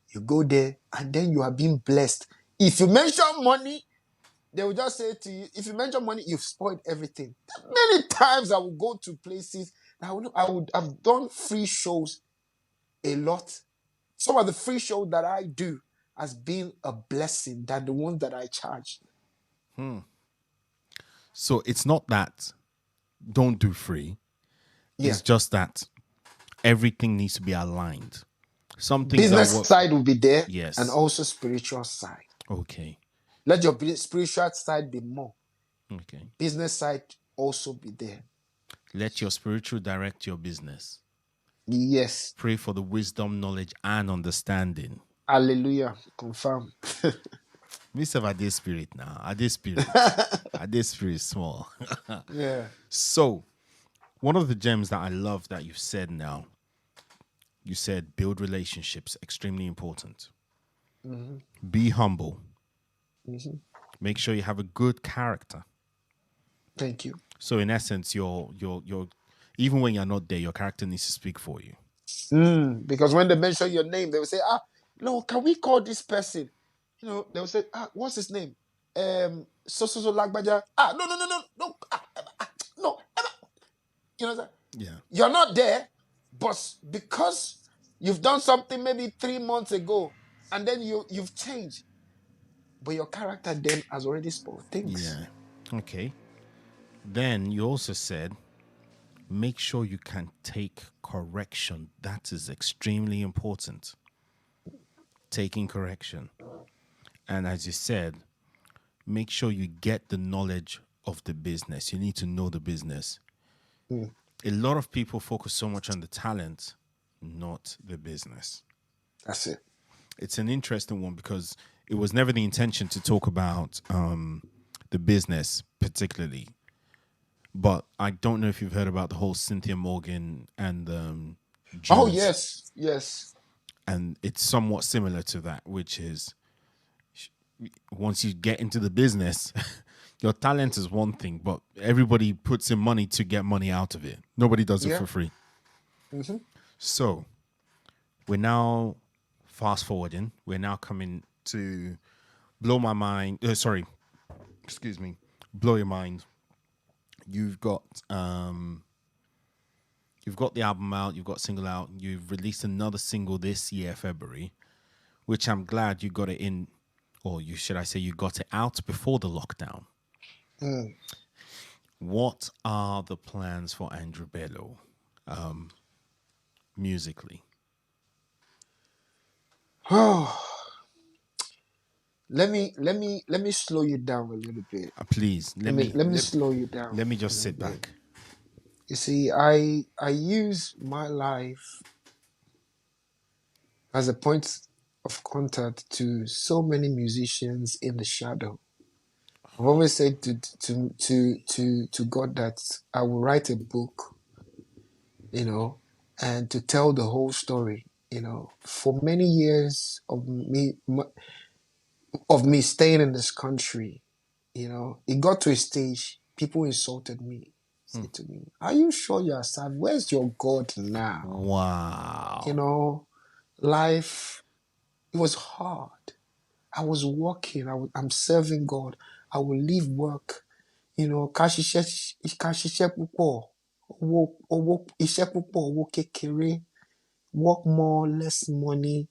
You go there and then you are being blessed. If you mention money, they will just say to you, if you mention money, you've spoiled everything. Many times I will go to places, I would have done free shows a lot. Some of the free shows that I do has been a blessing than the ones that I charge. So it's not that don't do free. Yeah. It's just that everything needs to be aligned. Some things business side will be there, yes, and also spiritual side. Okay. Let your spiritual side be more. Okay. Business side also be there. Let your spiritual direct your business. Yes. Pray for the wisdom, knowledge, and understanding. Hallelujah. Confirm. Me say I dey spirit now. I dey spirit. I dey spirit small. Yeah. So, one of the gems that I love that you've said now, you said build relationships, extremely important. Mm-hmm. Be humble. Mm-hmm. Make sure you have a good character. Thank you. So in essence, your even when you're not there, your character needs to speak for you. Because when they mention your name, they will say, no, can we call this person? They will say, what's his name? So Lagbaja. No. No. You know that? Yeah. You're not there, but because you've done something maybe 3 months ago, and then you've changed, but your character then has already spoiled things. Yeah. Okay. Then you also said, make sure you can take correction. That is extremely important. Taking correction. And as you said, make sure you get the knowledge of the business. You need to know the business. A lot of people focus so much on the talent, not the business. That's it. It's an interesting one because it was never the intention to talk about the business particularly. But I don't know if you've heard about the whole Cynthia Morgan and Oh, Jews. yes. And it's somewhat similar to that, which is once you get into the business, your talent is one thing, but everybody puts in money to get money out of it. Nobody does it Yeah. for free. Mm-hmm. So we're now fast forwarding. We're now coming to blow my mind. Excuse me, blow your mind. You've got the album out. You've got single out. You've released another single this year, February, which I'm glad you got it in, or should I say you got it out before the lockdown. What are the plans for Andrew Bello, musically? Oh, let me slow you down a little bit. Please Let me slow you down. Let me just sit bit. back. You see, I use my life as a point of contact to so many musicians in the shadow. I've always said to God that I will write a book, and to tell the whole story. For many years of me staying in this country, it got to a stage people insulted me, said to me, "Are you sure you are saved? Where's your God now?" Wow. Life, it was hard. I was working. I'm serving God. I will leave work. Ká ṣiṣẹ́ púpọ̀, iṣẹ́ púpọ̀, owó kékeré, work more, less money,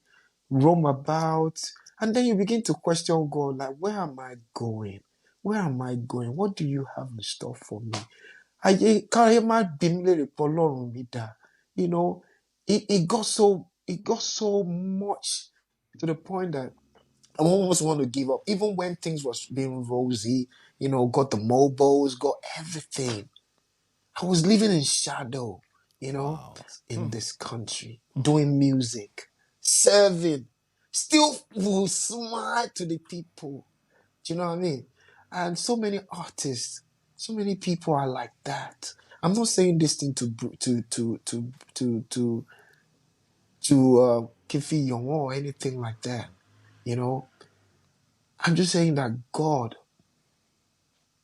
roam about. And then you begin to question God, like, where am I going? Where am I going? What do you have in store for me? Káyé má bí mi léèrè pé Ọlọ́run mi dà. It got so much to the point that I almost want to give up. Even when things was being rosy, got the MOBOs, got everything. I was living in shadow, Wow. in this country, doing music, serving, still will smile to the people. Do you know what I mean? And so many artists, so many people are like that. I'm not saying this thing to Kifi Young or anything like that. I'm just saying that God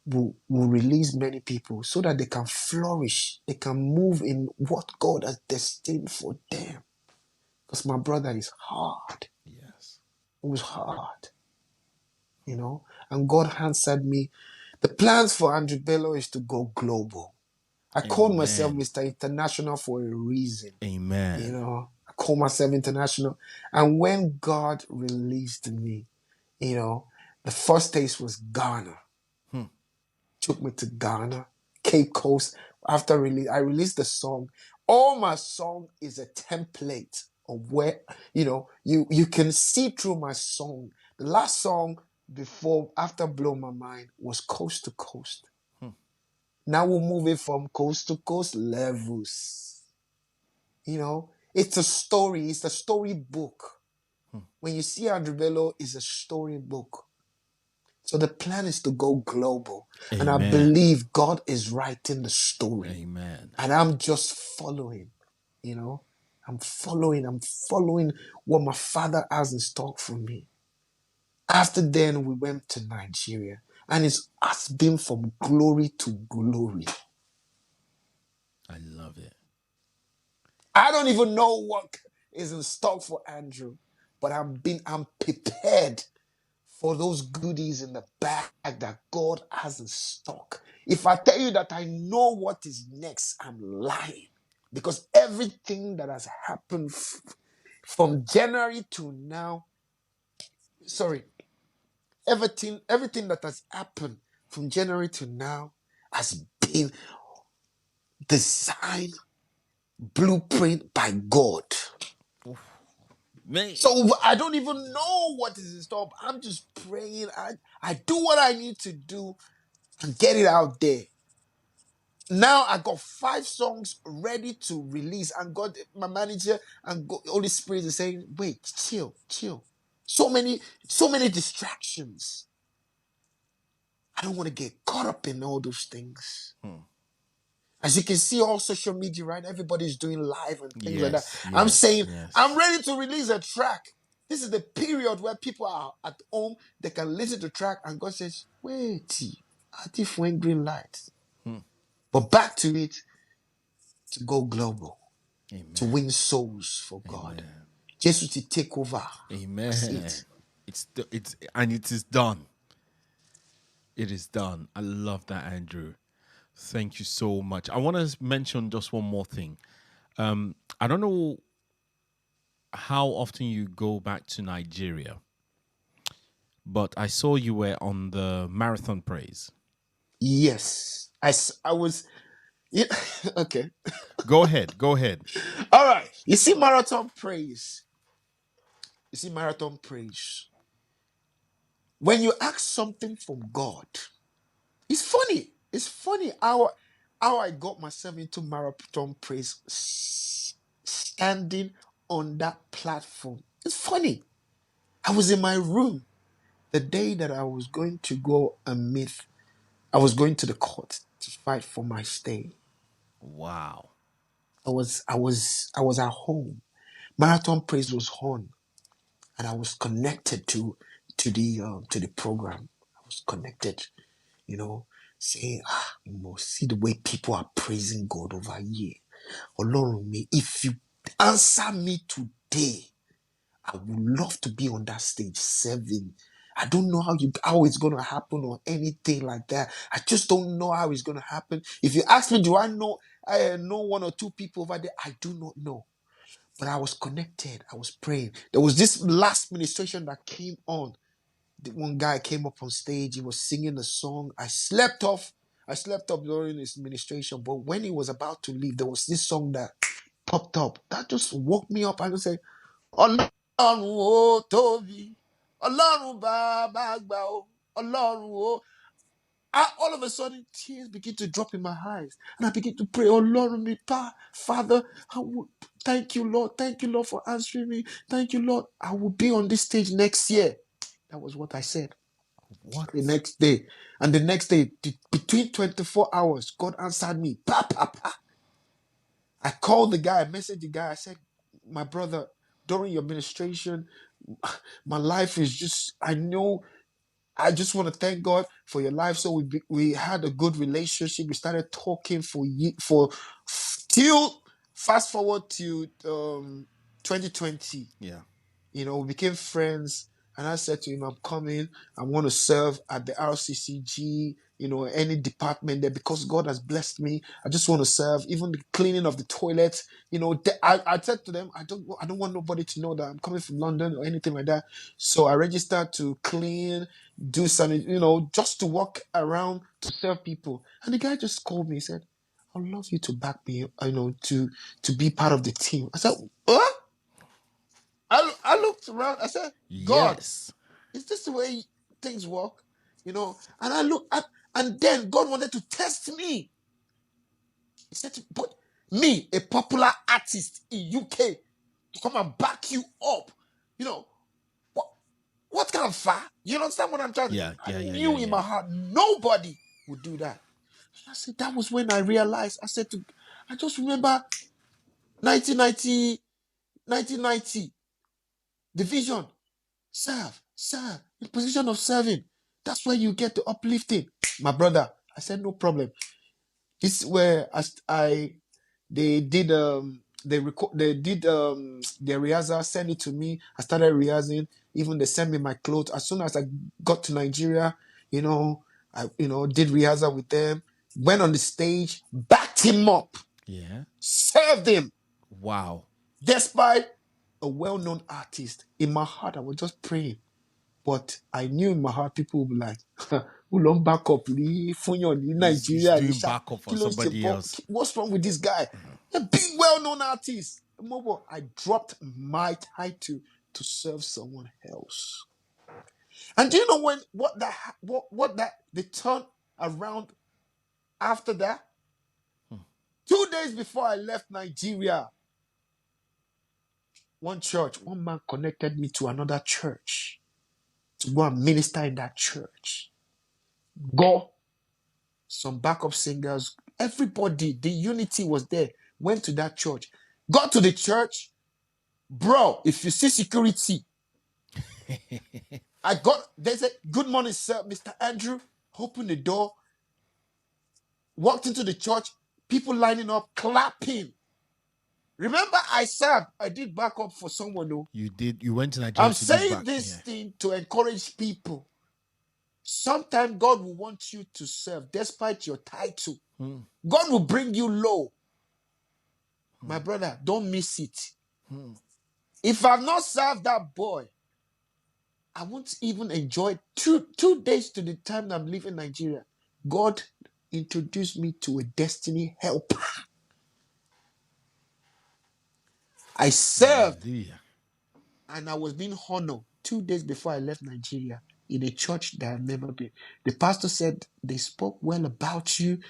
will release many people so that they can flourish. They can move in what God has destined for them. Because my brother is hard. Yes. It was hard. And God answered me. The plans for Andrew Bello is to go global. I called myself Mr. International for a reason. Amen. I call myself international. And when God released me, the first taste was Ghana. Took me to Ghana, Cape Coast. After release, I released the song. All my song is a template of where, you can see through my song. The last song after Blow My Mind was Coast to Coast. Now we're moving from coast to coast levels. It's a story. It's a storybook. When you see Andrew Bello, it's a storybook. So the plan is to go global. Amen. And I believe God is writing the story. Amen. And I'm just following. I'm following what my Father has in stock for me. After then, we went to Nigeria. And it's has been from glory to glory. I love it. I don't even know what is in stock for Andrew, but I'm prepared for those goodies in the bag that God has in stock. If I tell you that I know what is next, I'm lying. Because everything that has happened from January to now, everything that has happened from January to now has been designed, blueprint by God. Man. So I don't even know what is in store. I'm just praying. I do what I need to do and get it out there. Now I got 5 songs ready to release, and God, my manager, and God, Holy Spirit is saying, "Wait, chill, chill." So many distractions. I don't want to get caught up in all those things. As you can see, all social media, right? Everybody's doing live and things like that. Yes, I'm yes, saying, yes. I'm ready to release a track. This is the period where people are at home, they can listen to track, and God says, "Wait, I did went green light." But back to it, to go global, to Amen. win souls for God. Amen. Jesus to take over. That's Amen. it. It's and it is done. It is done. I love that, Andrew. Thank you so much. I want to mention just one more thing. I don't know how often you go back to Nigeria, but I saw you were on the marathon praise. Yes. I was, yeah, okay. Go ahead. Go ahead. All right. You see, marathon praise. You see, marathon praise. When you ask something from God, it's funny. It's funny how I got myself into marathon praise standing on that platform. It's funny. I was in my room the day that I was going to go and meet. I was going to the court to fight for my stay. Wow. I was at home. Marathon praise was on, and I was connected to the program. I was connected, you know, saying, you must see the way people are praising God over here. Ọlọ́run mi, if you answer me today, I would love to be on that stage serving. I don't know how it's gonna happen or anything like that. I just don't know how it's gonna happen. If you ask me, do I know 1 or 2 people over there? I do not know. But I was connected. I was praying. There was this last ministration that came on. The one guy came up on stage. He was singing a song. I slept off. I slept up during his ministration. But when he was about to leave, there was this song that popped up. That just woke me up. I just said, Ọlọ́run ó tóbi, Ọlọ́run bàbá àgbà o, Ọlọ́run ó. All of a sudden, tears begin to drop in my eyes. And I begin to pray, Ọlọ́run mi pa, Father, thank you, Lord. Thank you, Lord, for answering me. Thank you, Lord. I will be on this stage next year. That was what I said What? the next day. And the next day, between 24 hours, God answered me. Pa, pa, pa. I called the guy, I messaged the guy. I said, my brother, during your ministration, my life is just, I just want to thank God for your life. So we had a good relationship. We started talking for till fast forward to 2020. Yeah. We became friends, and I said to him, I'm coming. I want to serve at the RCCG, any department there, because God has blessed me. I just want to serve, even the cleaning of the toilets. I said to them, I don't want nobody to know that I'm coming from London or anything like that. So I registered to clean, do something, just to walk around to serve people. And the guy just called me. He said, I'd love you to back me, to be part of the team. I said, what? I looked around. I said, God, Yes. is this the way things work? And I looked at, and then God wanted to test me. He said, but me, a popular artist in UK, to come and back you up. What, what kind of fire? You understand what I'm trying to say? Yeah. I Yeah. Yeah. knew Yeah. in Yeah. my heart, nobody would do that. I said, that was when I realized, I just remember 1990, 1990, the vision. Serve, in position of serving. That's where you get the uplifting. My brother, I said, no problem. This is where they did their rehearsal, send it to me. I started rehearsing. Even they sent me my clothes. As soon as I got to Nigeria, I did rehearsal with them, went on the stage, backed him up, Yeah. served him, Wow. despite a well-known artist. In my heart, I was just praying. But I knew in my heart people would be like, who long back up in He's Nigeria, doing backup for somebody else. what's wrong with this guy? A big well-known artist. MOBO, I dropped my title to serve someone else. And do you know what that the turn around after that? 2 days before I left Nigeria, one man connected me to another church to go and minister in that church. Go. Some backup singers, everybody, the unity was there. Went to that church. Got to the church. Bro, if you see security, they said, "Good morning, sir, Mr. Andrew." Opened the door. Walked into the church. People lining up, clapping. Remember, I said I did backup for someone though. You did. You went to Nigeria. I'm saying this thing to encourage people. Sometimes God will want you to serve despite your title. God will bring you low. My brother, don't miss it. If I've not served that boy, I won't even enjoy 2 days to the time that I'm leaving Nigeria. God introduced me to a destiny helper. I served. Hallelujah. And I was being honored 2 days before I left Nigeria in a church that I've never been. The pastor said they spoke well about you.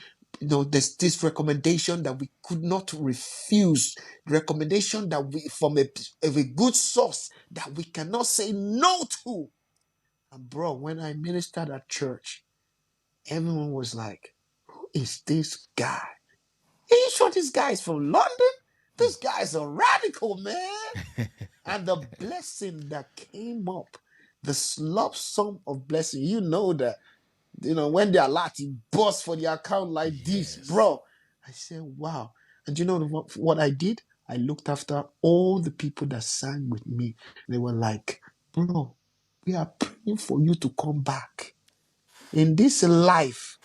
You know, there's this recommendation that we could not refuse. Recommendation that we, from a good source, that we cannot say no to. And bro, when I ministered at church, everyone was like, "Who is this guy? Are you sure this guy is from London? This guy is a radical, man." And the blessing that came up, the lump sum of blessing, you know that, when they are Latin boss for the account like this, bro. I said, wow. And you know what I did? I looked after all the people that sang with me. They were like, "Bro, we are praying for you to come back. In this life,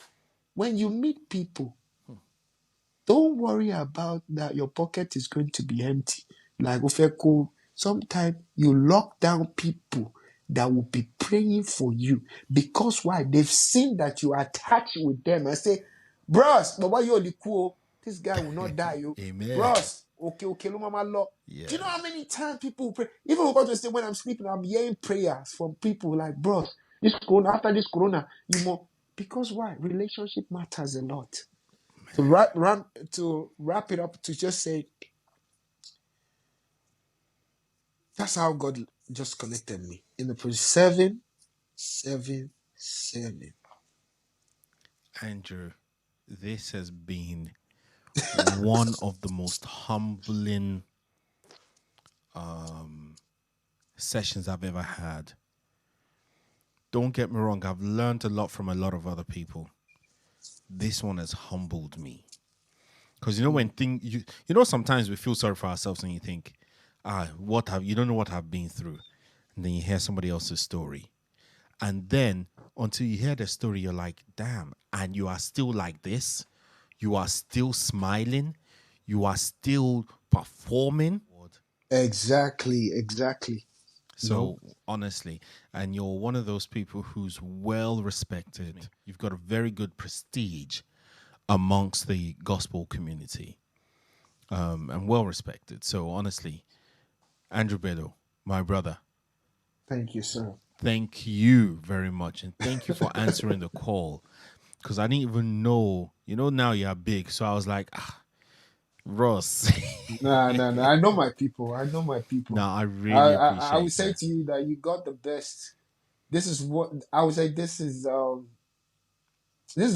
when you meet people, don't worry about that your pocket is going to be empty. Like Ofeko, sometimes you lock down people that will be praying for you. Because why? They've seen that you are attached with them and say, bros, but why you cool? This guy will not die. You. Amen. Bros, okay, mama law. Yes. Do you know how many times people pray? Even when I'm sleeping, I'm hearing prayers from people like, bros, after this corona, because why? Relationship matters a lot. To wrap it up, to just say, that's how God just connected me. In the 777. Andrew, this has been one of the most humbling sessions I've ever had. Don't get me wrong, I've learned a lot from a lot of other people. This one has humbled me. Because sometimes we feel sorry for ourselves and you think, you don't know what I've been through. And then you hear somebody else's story. And then until you hear the story, you're like, damn, and you are still like this. You are still smiling. You are still performing. Exactly. So honestly, and you're one of those people who's well respected. You've got a very good prestige amongst the gospel community, and well respected. So honestly, Andrew Bello, my brother, thank you, sir. Thank you very much, and thank you for answering the call. Because I didn't even know, now you're big. So I was like, Ross. Nah. I know my people. No, I really appreciate I would say to you that you got the best. This is what I would say. This is a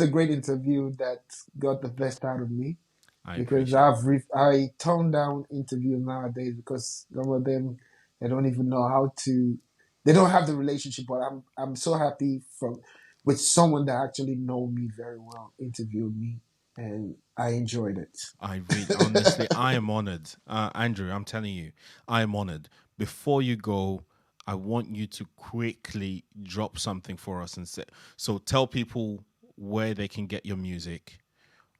great interview that got the best out of me. Because I tone down interviews nowadays because some of them, they don't even know how to. They don't have the relationship. But I'm so happy with someone that actually know me very well interviewed me, and I enjoyed it. Honestly, I am honored, Andrew. I'm telling you, I am honored. Before you go, I want you to quickly drop something for us and say. So tell people where they can get your music,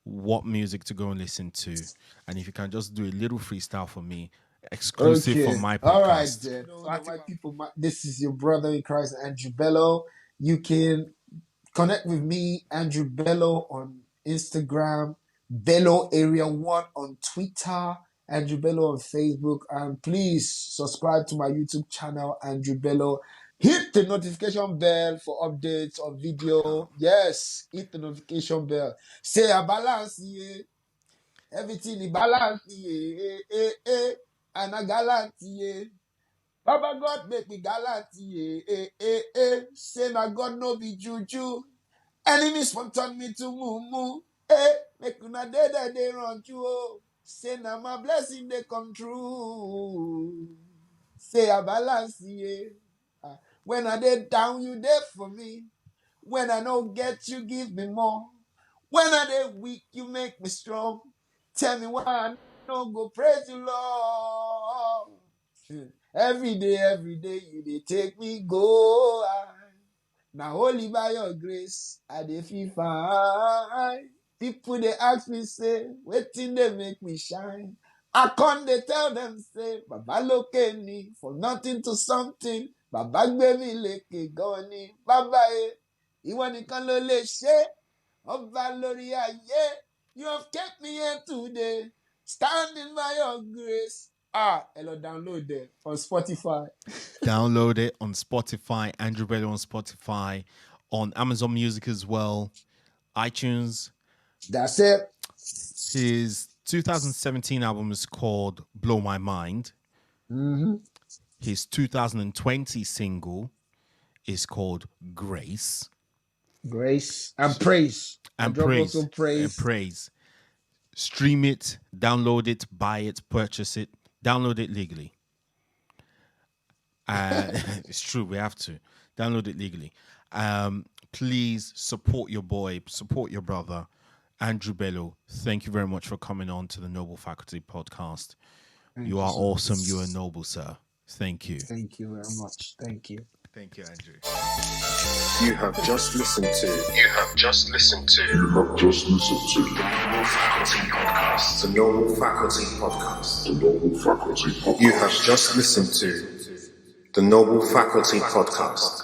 what music to go and listen to, and if you can just do a little freestyle for me, exclusive for my podcast. All right, then. My people, this is your brother in Christ, Andrew Bello. You can connect with me, Andrew Bello, on Instagram, Bello Area 1 on Twitter, Andrew Bello on Facebook, and please subscribe to my YouTube channel, Andrew Bello. Hit the notification bell for updates on video. Yes, hit the notification bell. Say a balance, yeah. Everything in balance, and a gallant, Baba God make me gallant, Say my God no be juju. Enemies want turn me to moo. Make una they run you. Oh. Say now my blessing they come true. Say a balance, When I dey down, you there for me. When I don't get, you give me more. When I dey weak, you make me strong. Tell me why I don't go praise you, Lord. Every day, you dey take me go high. Now only by your grace, I dey feel fine. People they ask me, say, waiting they make me shine. I can't they tell them, say, Baba loke ni, for nothing to something. Baba gbe mi leke goni. Baba ìwọ nìkan ló lè ṣe. Ọba lórí ayé. You have kept me here today. Standing by your grace. Hello, download it on Spotify. Download it on Spotify, Andrew Bello on Spotify, on Amazon Music as well, iTunes. That's it. His 2017 album is called Blow My Mind. Mm-hmm. His 2020 single is called Grace. Grace and praise. And praise. Also praise. And praise. Stream it, download it, buy it, purchase it, download it legally. It's true, we have to download it legally. Please support your boy, support your brother, Andrew Bello. Thank you very much for coming on to the Noble Faculty podcast. You are awesome. You are noble, sir. Thank you. Thank you very much. Thank you. Thank you, Andrew. You have just listened to the Noble Faculty Podcast. You have just listened to the Noble Faculty Podcast.